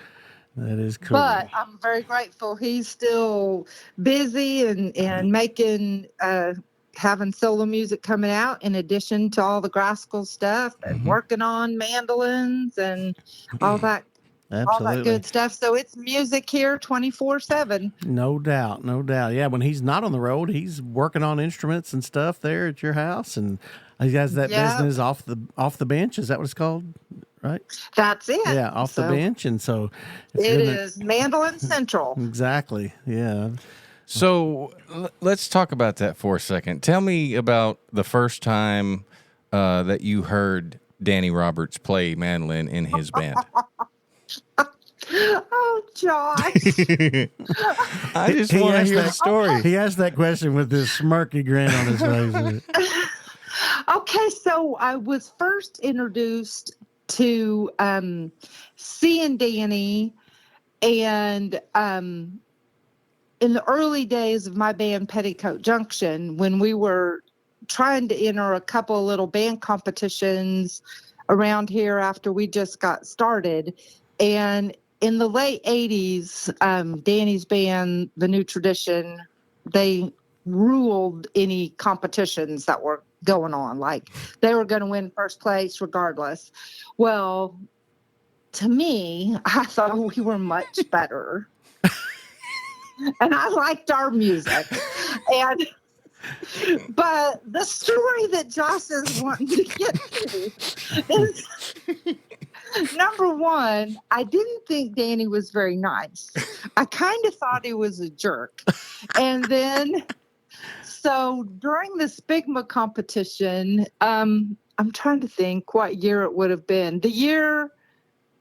That is cool. But I'm very grateful he's still busy and making, having solo music coming out in addition to all the Grascal stuff and working on mandolins and all that. Absolutely. All that good stuff. So it's music here 24/7. No doubt. Yeah, when he's not on the road, he's working on instruments and stuff there at your house, and he has that business off the bench. Is that what it's called? Right? That's it. Yeah, off the bench, and so it is Mandolin Central. Exactly. Yeah. So let's talk about that for a second. Tell me about the first time that you heard Danny Roberts play mandolin in his band. Oh, Josh. I just want to hear the story. He asked that question with this smirky grin on his face. Okay, so I was first introduced to seeing Danny, and in the early days of my band Petticoat Junction, when we were trying to enter a couple of little band competitions around here after we just got started. And in the late 80s, Danny's band, The New Tradition, they ruled any competitions that were going on. Like, they were going to win first place regardless. Well, to me, I thought we were much better. And I liked our music. But the story that Josh is wanting to get to is... Number one, I didn't think Danny was very nice. I kind of thought he was a jerk. And then, so during the Spigma competition, I'm trying to think what year it would have been. The year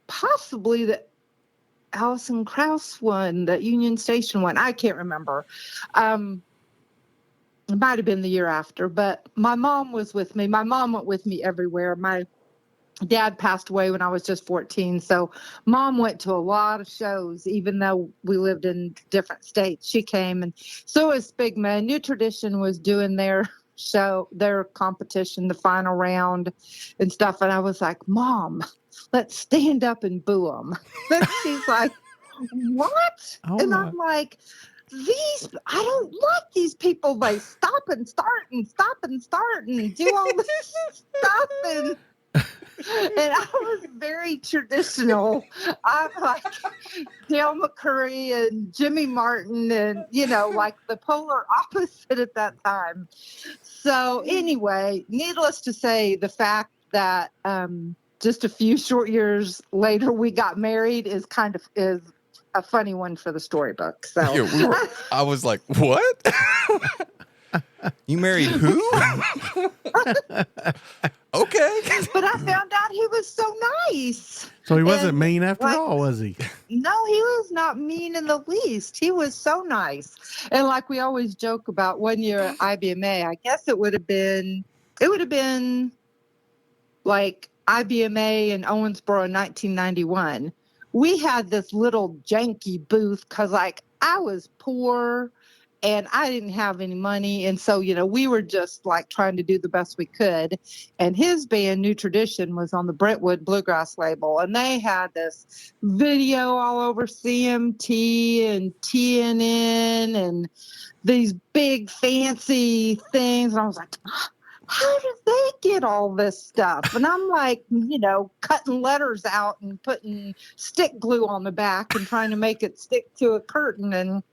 possibly that Allison Krauss won, that Union Station won. I can't remember. It might have been the year after, but my mom was with me. My mom went with me everywhere. My dad passed away when I was just 14. So mom went to a lot of shows, even though we lived in different states. She came, and so was Spigma. New Tradition was doing their show, their competition, the final round and stuff. And I was like, Mom, let's stand up and boo them. She's like, what? Oh, and I'm like, I don't like these people. They stop and start and do all this stuff. And I was very traditional. I'm like Dale McCurry and Jimmy Martin and, like the polar opposite at that time. So anyway, needless to say, the fact that just a few short years later we got married is a funny one for the storybook. So I was like, what? You married who? Okay. But I found out he was so nice. So he wasn't And, mean after like, all, was he? No, he was not mean in the least. He was so nice. And like we always joke about 1 year at IBMA, I guess it would have been like IBMA in Owensboro in 1991. We had this little janky booth because like I was poor and I didn't have any money. And so, we were just like trying to do the best we could. And his band, New Tradition, was on the Brentwood Bluegrass label. And they had this video all over CMT and TNN and these big fancy things. And I was like, how did they get all this stuff? And I'm like, cutting letters out and putting stick glue on the back and trying to make it stick to a curtain. And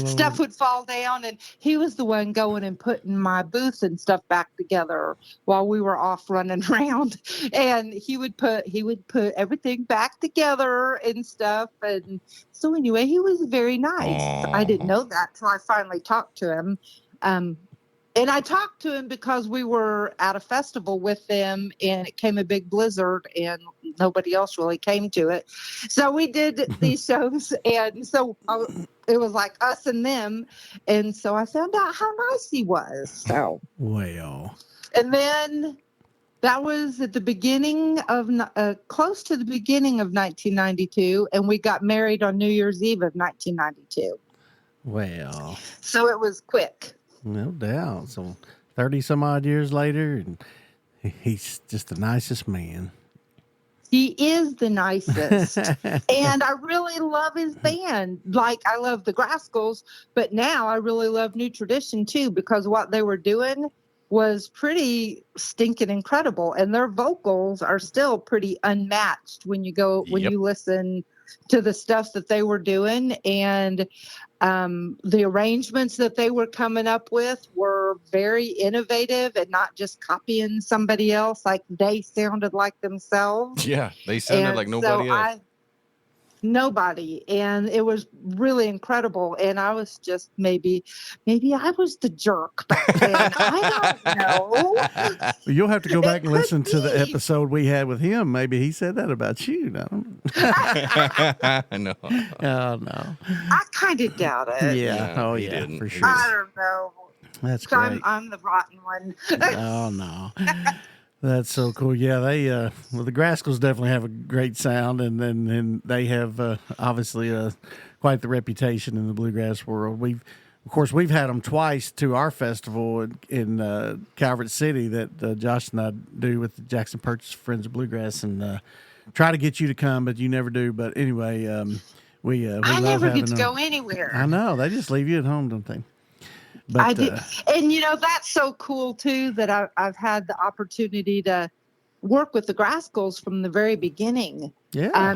stuff would fall down, and he was the one going and putting my booth and stuff back together while we were off running around. And he would put everything back together and stuff. And so anyway, he was very nice. Aww. I didn't know that till I finally talked to him. And I talked to him because we were at a festival with them, and it came a big blizzard, and nobody else really came to it. So we did these shows, and so it was like us and them. And so I found out how nice he was. So well, and then that was at the beginning of close to the beginning of 1992, and we got married on New Year's Eve of 1992. Well, so it was quick. No doubt. So 30 some odd years later, and he's just the nicest man. He is the nicest. And I really love his band. Like, I love the Graskels, but now I really love New Tradition too, because what they were doing was pretty stinking incredible. And their vocals are still pretty unmatched when you listen to the stuff that they were doing. And the arrangements that they were coming up with were very innovative and not just copying somebody else. Like, they sounded like themselves. Yeah, they sounded like nobody else. Nobody. And it was really incredible. And I was just maybe I was the jerk back then. I don't know. Well, you'll have to go back and listen to the episode we had with him. Maybe he said that about you. No. No. Oh, no. I kind of doubt it. Yeah. No, Oh, he yeah, didn't. for He sure. I don't know. That's So great. I'm the rotten one. Oh, no. That's so cool. Yeah, they the Graskels definitely have a great sound, and then they have obviously quite the reputation in the bluegrass world. We've had them twice to our festival in Calvert City that Josh and I do with the Jackson Purchase Friends of Bluegrass, and try to get you to come, but you never do. But anyway, we I love never having get to them. go anywhere. I know, they just leave you at home, don't they? But, I did. And, that's so cool, too, that I've had the opportunity to work with the Graskels from the very beginning. Yeah.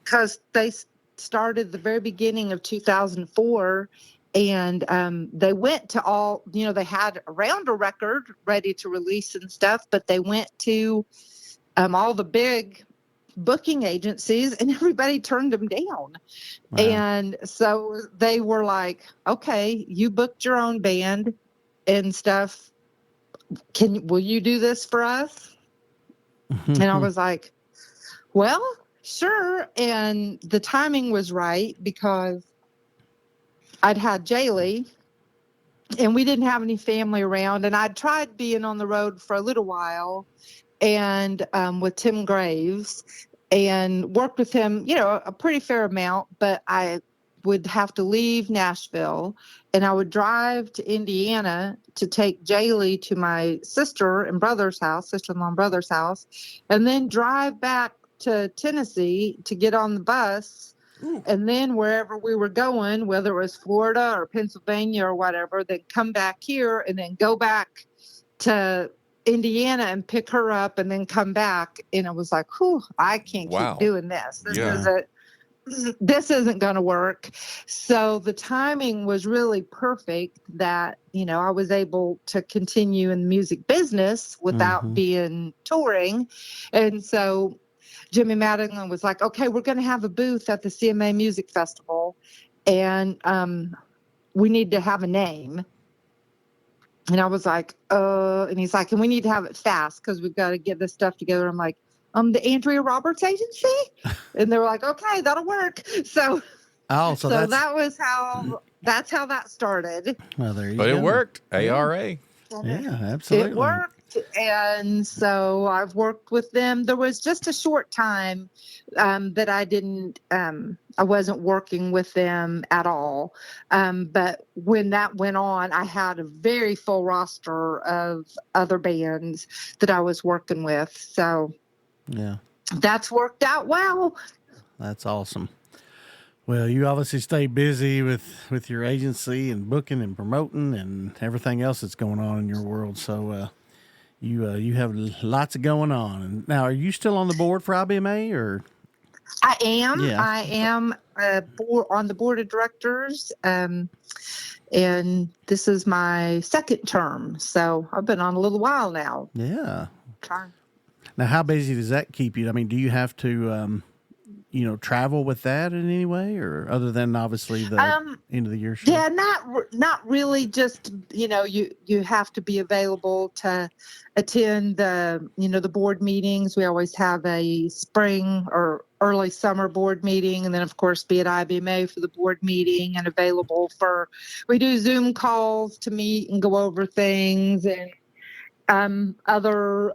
Because they started the very beginning of 2004, and they went to all, they had around a record ready to release and stuff, but they went to all the big booking agencies, and everybody turned them down. Wow. And so they were like, okay, you booked your own band and stuff. Will you do this for us? And I was like, well, sure. And the timing was right because I'd had Jaylee and we didn't have any family around, and I'd tried being on the road for a little while and with Tim Graves, and worked with him, a pretty fair amount, but I would have to leave Nashville, and I would drive to Indiana to take Jaylee to my sister-in-law and brother's house, and then drive back to Tennessee to get on the bus. Ooh. And then wherever we were going, whether it was Florida or Pennsylvania or whatever, then come back here and then go back to Indiana and pick her up and then come back. And it was like, whew, I can't keep doing this. This isn't going to work. So the timing was really perfect that, I was able to continue in the music business without being touring. And so Jimmy Madigan was like, okay, we're going to have a booth at the CMA Music Festival, and we need to have a name. And I was like, and he's like, and we need to have it fast because we've got to get this stuff together. I'm like, the Andrea Roberts Agency? And they were like, okay, that'll work. So, so that's how that started. Well, there you But go. it worked. ARA. Yeah, absolutely. It worked. And so I've worked with them. There was just a short time that I wasn't working with them at all. But when that went on, I had a very full roster of other bands that I was working with. So yeah, that's worked out well. that's awesome. Well, you obviously stay busy with your agency and booking and promoting and everything else that's going on in your world. So you have lots of going on. And now, are you still on the board for IBMA or? I am. Yeah. I am on the board of directors, and this is my second term. So I've been on a little while now. Yeah. Trying. Now, how busy does that keep you? I mean, do you have to, travel with that in any way, or other than obviously the end of the year show? Yeah, not really. Just you have to be available to attend the board meetings. We always have a spring or early summer board meeting, and then of course be at IBMA for the board meeting and available we do Zoom calls to meet and go over things and other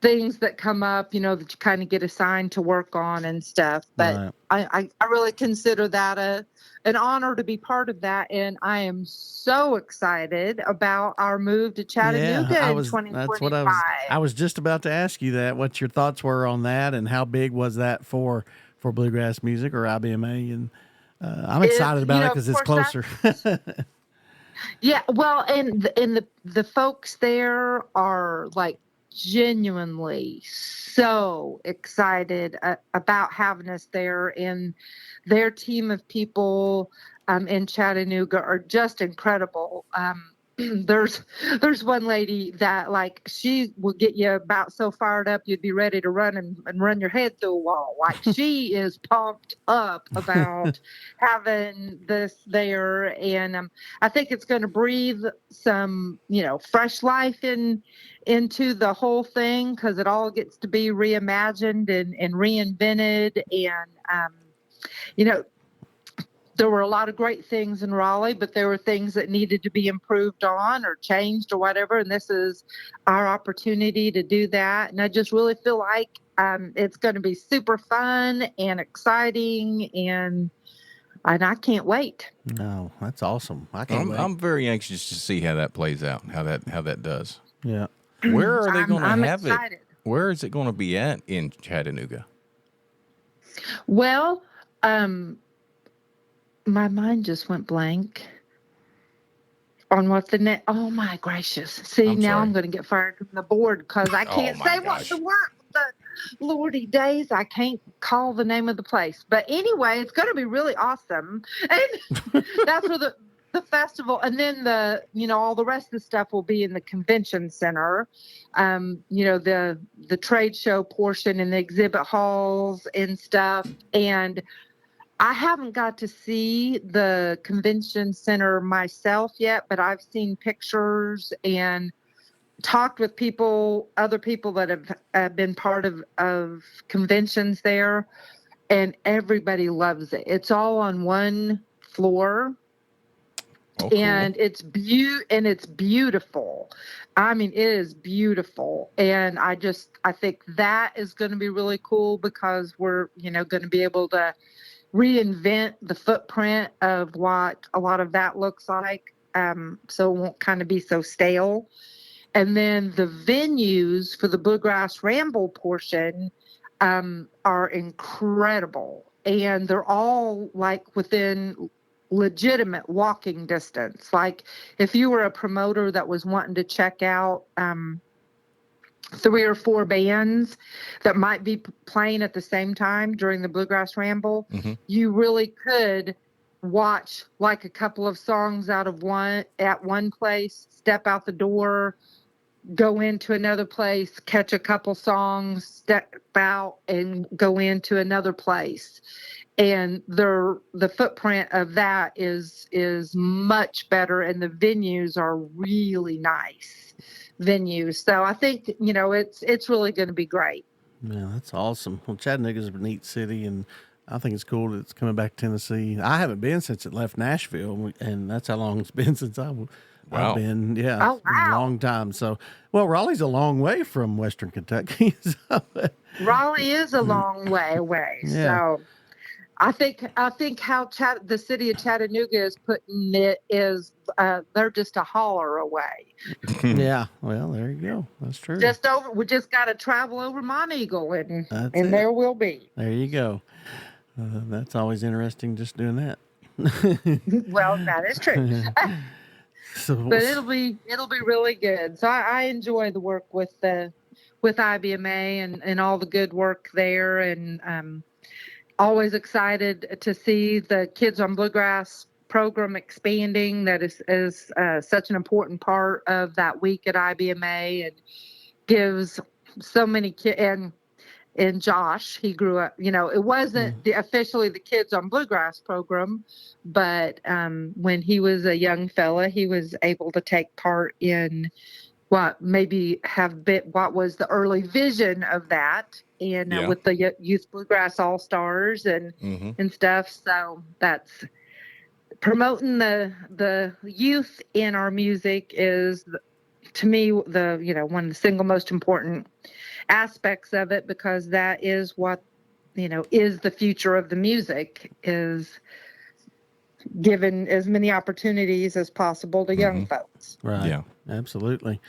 things that come up, that you kind of get assigned to work on and stuff. But right. I really consider that an honor to be part of that. And I am so excited about our move to Chattanooga in 2025. That's what I was just about to ask you that, what your thoughts were on that and how big was that for bluegrass music or IBMA. And I'm excited about it because it's closer. Yeah. Well, and the folks there are like, genuinely so excited about having us there, and their team of people in Chattanooga are just incredible. There's one lady that she will get you about so fired up you'd be ready to run and run your head through a wall. Like she is pumped up about having this there, and I think it's going to breathe some fresh life into the whole thing, because it all gets to be reimagined and reinvented, and there were a lot of great things in Raleigh, but there were things that needed to be improved on or changed or whatever. And this is our opportunity to do that. And I just really feel like it's going to be super fun and exciting, and I can't wait. No, that's awesome. I can't wait. I'm very anxious to see how that plays out, how that does. Yeah. Where are they going to have excited. it? Where is it going to be at in Chattanooga? Well, my mind just went blank on what oh my gracious. See, I'm going to get fired from the board because I can't say what the word. The Lordy days, I can't call the name of the place. But anyway, it's going to be really awesome. And that's where the festival, and then all the rest of the stuff will be in the convention center. The trade show portion and the exhibit halls and stuff. And I haven't got to see the convention center myself yet, but I've seen pictures and talked with other people that have been part of conventions there, and everybody loves it. It's all on one floor. Oh, cool. And it's beautiful. I mean, it is beautiful. And I think that is going to be really cool because we're, going to be able to reinvent the footprint of what a lot of that looks like. So it won't kind of be so stale. And then the venues for the Bluegrass Ramble portion are incredible. And they're all within legitimate walking distance. Like if you were a promoter that was wanting to check out 3 or 4 bands that might be playing at the same time during the Bluegrass Ramble, mm-hmm. you really could watch a couple of songs at one place, step out the door, go into another place, catch a couple songs, step out and go into another place. and the footprint of that is much better, and the venues are really nice venues. So I think, it's really going to be great. Yeah, that's awesome. Well, Chattanooga's a neat city, and I think it's cool that it's coming back to Tennessee. I haven't been since it left Nashville, and that's how long it's been since I've been. Yeah, Oh, it's been a wow. long time. So, well, Raleigh's a long way from Western Kentucky. So, Raleigh is a long way away. Yeah. So I think how the city of Chattanooga is putting it is they're just a holler away. yeah, well, there you go. That's true. We just got to travel over Mont Eagle, and That's it. there we'll be. There you go. That's always interesting, just doing that. Well, that is true. So, But it'll be really good. So I enjoy the work with IBMA and all the good work there, and always excited to see the Kids on Bluegrass program expanding. That is such an important part of that week at IBMA, and gives so many kids. And Josh, he grew up, it wasn't officially the Kids on Bluegrass program, but when he was a young fella, he was able to take part in what was the early vision of that, and with the Youth Bluegrass All-Stars and stuff. So that's promoting the youth in our music is, to me, one of the single most important aspects of it, because that is what is the future of the music, is given as many opportunities as possible to young folks. right. Yeah. Absolutely.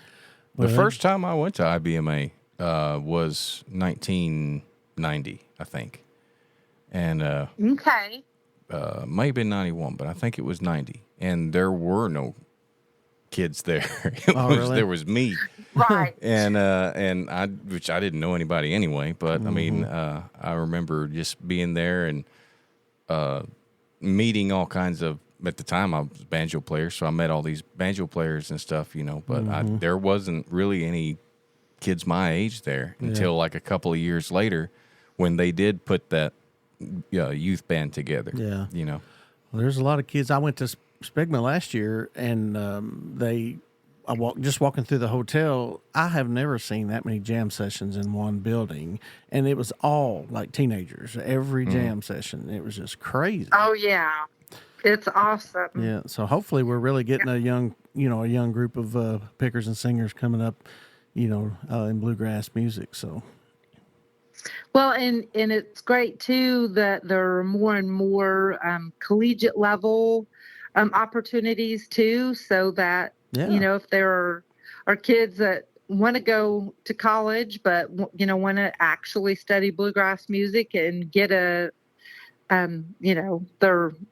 The Well, first time I went to IBMA was 1990, I think. And Okay. might have been 91, but I think it was 90. And there were no kids there. Really? There was me. Right. And which I didn't know anybody anyway, but I mean, I remember just being there and meeting all kinds of. At the time, I was a banjo player, so I met all these banjo players and stuff, But there wasn't really any kids my age there until like a couple of years later, when they did put that youth band together. Yeah. Well, there's a lot of kids. I went to Spigma last year, and walking through the hotel, I have never seen that many jam sessions in one building, and it was all like teenagers. Every jam session, it was just crazy. Oh yeah, it's awesome. Yeah, so hopefully we're really getting a young group of pickers and singers coming up, in bluegrass music. So. Well, and it's great too that there are more and more collegiate level opportunities too, so that if there are kids that want to go to college but want to actually study bluegrass music and get their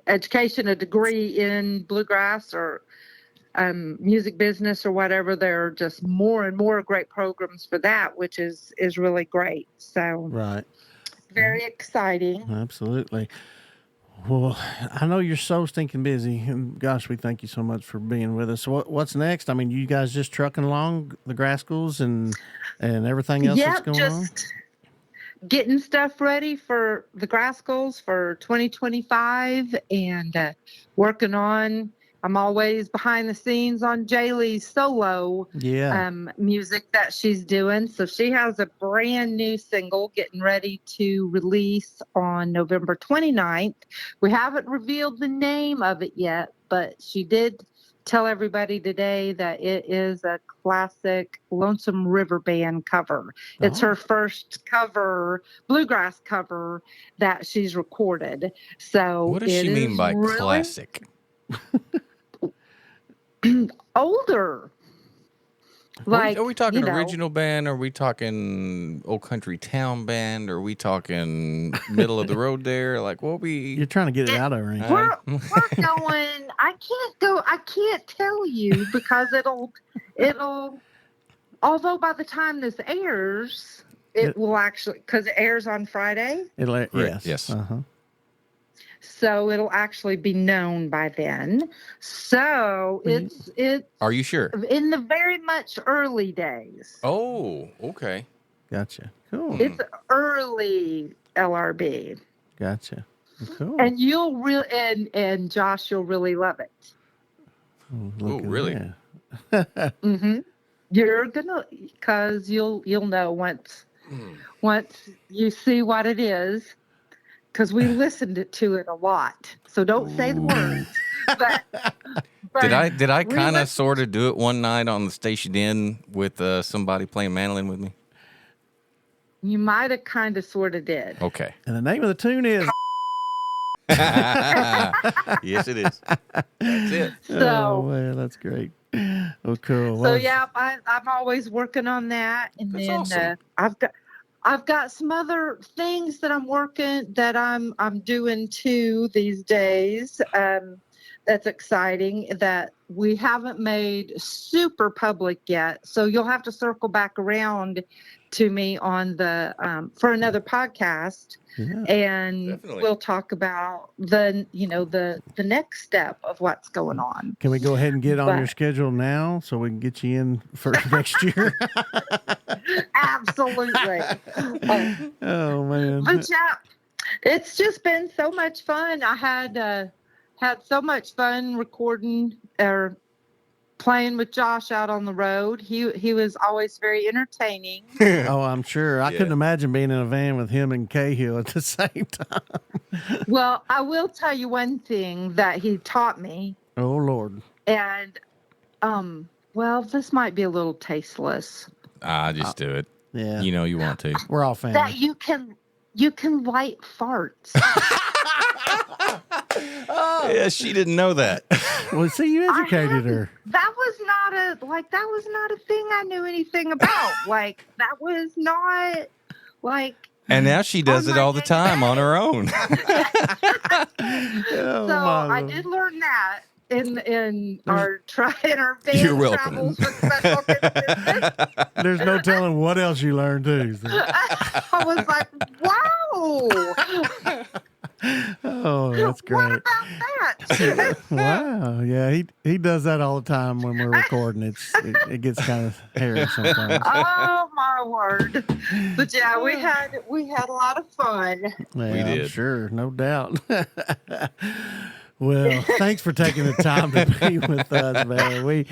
education, a degree in bluegrass or music business or whatever, there are just more and more great programs for that, which is really great. So Right. very exciting. Absolutely. Well, I know you're so stinking busy, and gosh, we thank you so much for being with us. What's next? I mean, you guys just trucking along the Graskels and everything else that's going on? Getting stuff ready for the Graskels for 2025, and working on. I'm always behind the scenes on Jaylee's solo music that she's doing. So she has a brand new single getting ready to release on November 29th. We haven't revealed the name of it yet, but she did tell everybody today that it is a classic Lonesome River Band cover. It's her first bluegrass cover that she's recorded. So what does she mean by classic? Older. Like, are we talking original band? Are we talking old country town band? Are we talking middle of the road there? Like, You're trying to get it out of her. We're going. I can't tell you because it'll. Although by the time this airs, it will actually, because it airs on Friday. Yes. Uh-huh. So it'll actually be known by then. So it's. Are you sure? In the very much early days. Oh, okay. Gotcha. Cool. It's early LRB. Gotcha. Cool. And you'll really and Josh, you'll really love it. Oh, really? Mm-hmm. You're gonna, because you'll know once you see what it is, because we listened to it a lot. So don't say the words. But Did I kind of sort of do it one night on the station inn with somebody playing mandolin with me? You might have kind of sort of did. Okay. And the name of the tune is. Yes, it is. That's it. So, man, that's great. Oh, cool. So Well, yeah, I'm always working on that, and That's then awesome. I've got some other things that I'm doing too these days. That's exciting that we haven't made super public yet. So you'll have to circle back around to me on the for another podcast. yeah. And Definitely. we'll talk about the next step of what's going on. Can we go ahead and get on your But- schedule now so we can get you in for next year? Absolutely. Oh, man. But yeah, it's just been so much fun. I had so much fun recording or playing with Josh out on the road. He was always very entertaining. Oh, I'm sure. I Yeah. couldn't imagine being in a van with him and Cahill at the same time. Well, I will tell you one thing that he taught me, Oh, Lord. and well, this might be a little tasteless. Just do it. Yeah. You know you want to. We're all fans. That you can light farts. Yeah, she didn't know that. Well, see, you educated her. That was not a thing I knew anything about. Like, that was not like. And now she does On it my all the time on her own. Oh, So my I Lord. did learn that in our van You're welcome. travels with special consensus. There's no telling what else you learned, too. So. I was like, wow. Oh, that's What great. about that? Wow. Yeah, he does that all the time when we're recording. It gets kind of hairy sometimes. Oh my word! But yeah, we had a lot of fun. Yeah, I'm did. sure, no doubt. Well, thanks for taking the time to be with us, man.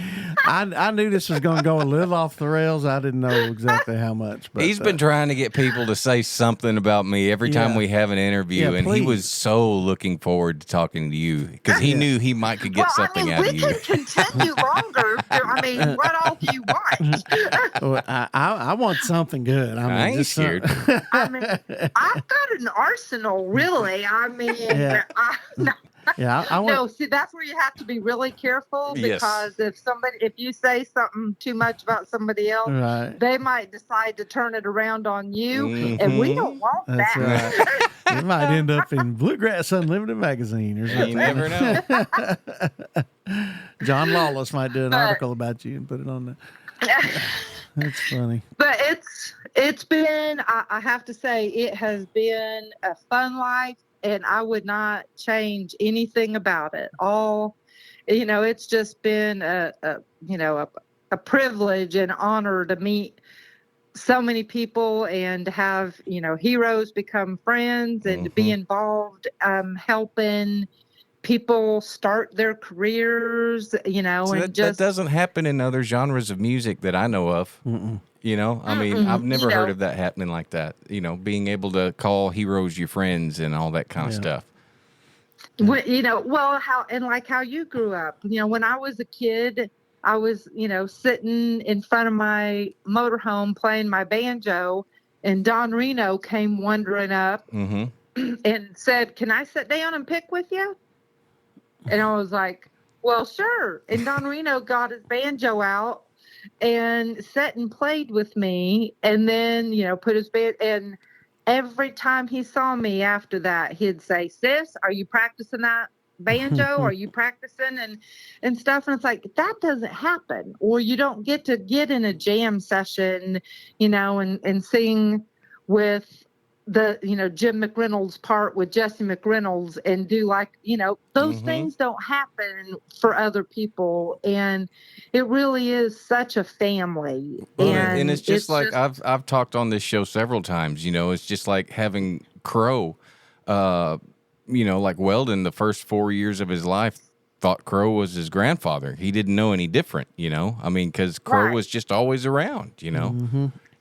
I knew this was going to go a little off the rails. I didn't know exactly how much. But He's been trying to get people to say something about me every time Yeah. we have an interview, Yeah, and he please. was so looking forward to talking to you because he knew he might could get something out we of you. can continue longer. I mean, what all do you want? Well, I want something good. I ain't just some- scared. I mean, I've got an arsenal, really. I mean, Yeah. Yeah, I want. no, see, that's where you have to be really careful Yes. because if you say something too much about somebody else, Right. they might decide to turn it around on you, and we don't want That's that. right. It might end up in Bluegrass Unlimited magazine or You something. never know. John Lawless might do an article about you and put it on there. That's funny. But it's been, I have to say, it has been a fun life, and I would not change anything about it. It's just been a privilege and honor to meet so many people and have, heroes become friends and to be involved, helping people start their careers, So and that doesn't happen in other genres of music that I know of. You know, I mean, I've never heard of that happening like that. You know, being able to call heroes your friends and all that kind of stuff. how you grew up. When I was a kid, I was, sitting in front of my motorhome playing my banjo, and Don Reno came wandering up and said, "Can I sit down and pick with you?" And I was like, "Well, sure." And Don Reno got his banjo out and sat and played with me, and then, put his band. And every time he saw me after that, he'd say, "Sis, are you practicing that banjo? Are you practicing?" and stuff. And it's like, that doesn't happen. Or you don't get to get in a jam session, and sing with the, Jim McReynolds part with Jesse McReynolds and do those things don't happen for other people. And it really is such a family. And it's just like I've talked on this show several times, it's just like having Crow, like Weldon, the first 4 years of his life, thought Crow was his grandfather. He didn't know any different, because Crow was just always around,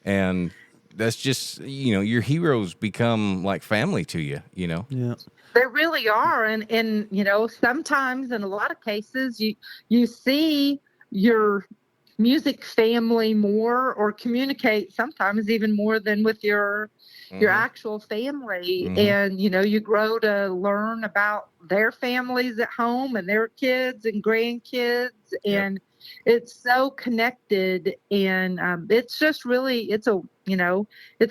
and that's just, your heroes become like family to you, Yeah. They really are. And sometimes in a lot of cases you see your music family more, or communicate sometimes even more than with your actual family. And you grow to learn about their families at home and their kids and grandkids, and it's so connected. And it's just really, it's a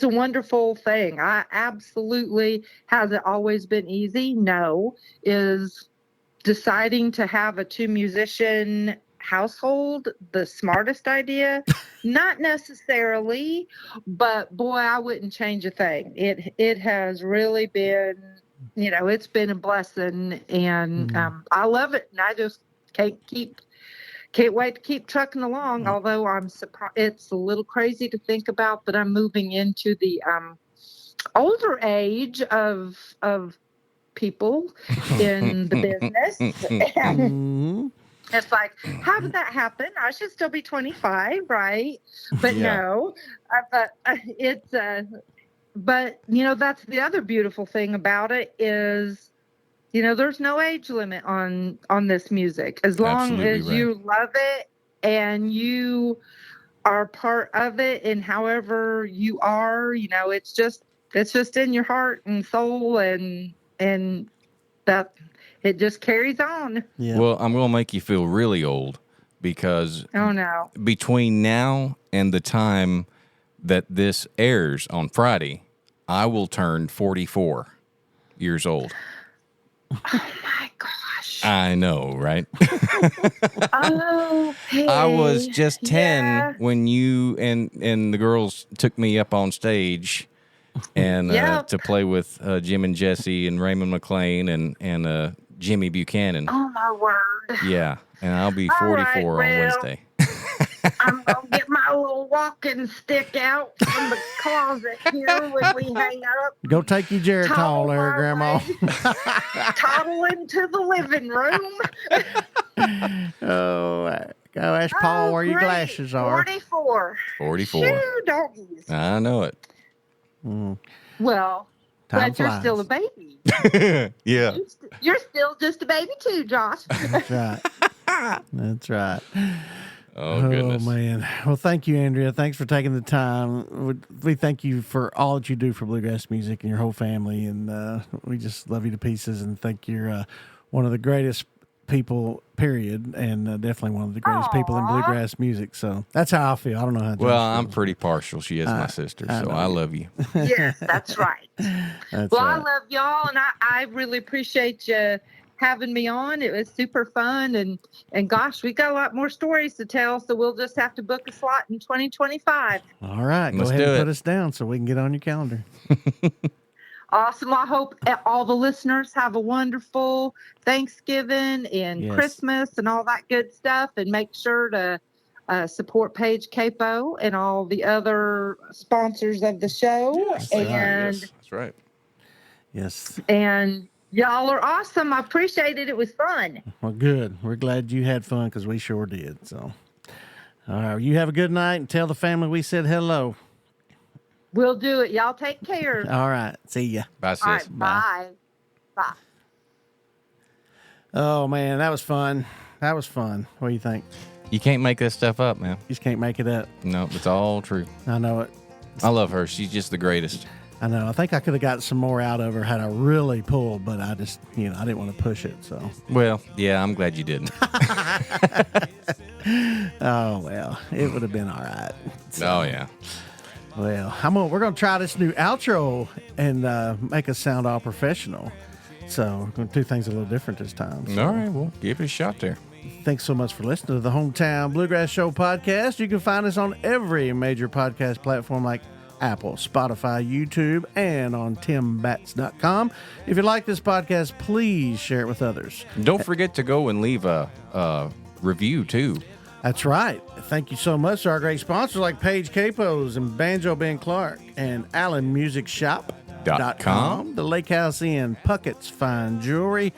wonderful thing. I absolutely, has it always been easy? No. Is deciding to have a 2-musician household the smartest idea? Not necessarily, but boy, I wouldn't change a thing. It has really been, it's been a blessing, and I love it, and I just can't wait to keep trucking along. Although I'm surprised, it's a little crazy to think about that I'm moving into the older age of people in the business. It's like, how did that happen? I should still be 25, right? But no, but it's but that's the other beautiful thing about it is, there's no age limit on this music, as long as you love it and you are part of it, and however you are, it's just in your heart and soul, and that it just carries on. Yeah. Well, I'm going to make you feel really old, because between now and the time that this airs on Friday, I will turn 44 years old. Oh my gosh. I know, right? Oh, hey. I was just 10 when you and the girls took me up on stage and to play with Jim and Jesse and Raymond McLean and Jimmy Buchanan. Oh my word. Yeah, and I'll be 44 on Wednesday. I'm going to get my little walking stick out from the closet here when we hang up. Go take your Geritol there, Grandma. Toddle into the living room. Go ask Paul where your glasses are. 44. Shoo, doggies. I know it. Well, Time but flies. you're still a baby. Yeah. You're still just a baby too, Josh. That's right. That's right. Oh, goodness. Oh, man. Well, thank you, Andrea. Thanks for taking the time. We thank you for all that you do for bluegrass music and your whole family. And we just love you to pieces and think you're one of the greatest people, period. And definitely one of the greatest people in bluegrass music. So that's how I feel. I don't know how. Well, I'm pretty partial. She is my sister, so I love you. Yes, that's right. That's well, right. I love y'all, and I really appreciate you having me on. It was super fun, and gosh, we got a lot more stories to tell, so we'll just have to book a slot in 2025. All right. Let's go ahead do and it. put us down so we can get on your calendar. Awesome. I hope all the listeners have a wonderful Thanksgiving and Christmas and all that good stuff, and make sure to support Paige Capo and all the other sponsors of the show. Yes, that's right. Yes. And y'all are awesome. I appreciate it. It was fun. Well, good. We're glad you had fun because we sure did. So, all right. You have a good night and tell the family we said hello. We'll do it. Y'all take care. All right. See ya. Bye, sis. All right, bye. Bye. Oh, man. That was fun. That was fun. What do you think? You can't make this stuff up, man. You just can't make it up. No, it's all true. I know it. I love her. She's just the greatest. I know. I think I could have got some more out of her had I really pulled, but I just, I didn't want to push it. So. Well, yeah, I'm glad you didn't. Oh, well, it would have been all right. So, Oh, yeah. well, we're going to try this new outro and make us sound all professional. So we're going to do things a little different this time. So. All right, well, give it a shot there. Thanks so much for listening to the Hometown Bluegrass Show podcast. You can find us on every major podcast platform like Apple, Spotify, YouTube, and on timbats.com. If you like this podcast, please share it with others. Don't forget to go and leave a review, too. That's right. Thank you so much to our great sponsors like Paige Capos and Banjo Ben Clark and Allen Music Shop. LakeHouseInN.com. The Lake House Inn, Puckett's Fine Jewelry,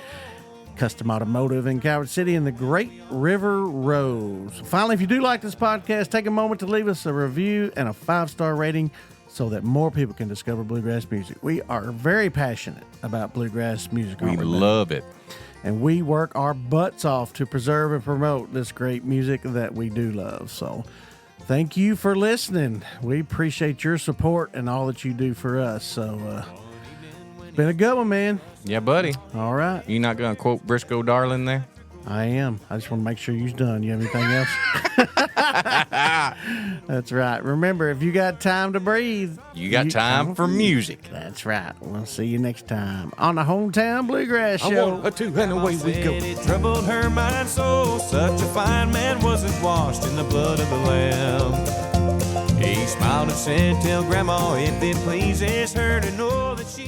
Custom Automotive in Calvert City, and the Great River Rose. Finally, if you do like this podcast, take a moment to leave us a review and a 5-star rating so that more people can discover bluegrass music. We are very passionate about bluegrass music. We love it. And we work our butts off to preserve and promote this great music that we do love. So thank you for listening. We appreciate your support and all that you do for us. So it's been a good one, man. Yeah, buddy. All right. You not going to quote Briscoe Darling there? I am. I just want to make sure you're done. You have anything else? That's right. Remember, if you got time to breathe, You got time for music. That's right. We'll see you next time on the Hometown Bluegrass Show. 1, 2, and away we go. It troubled her mind so. Such a fine man wasn't washed in the blood of the Lamb. He smiled and said, "Tell Grandma if it pleases her to know that she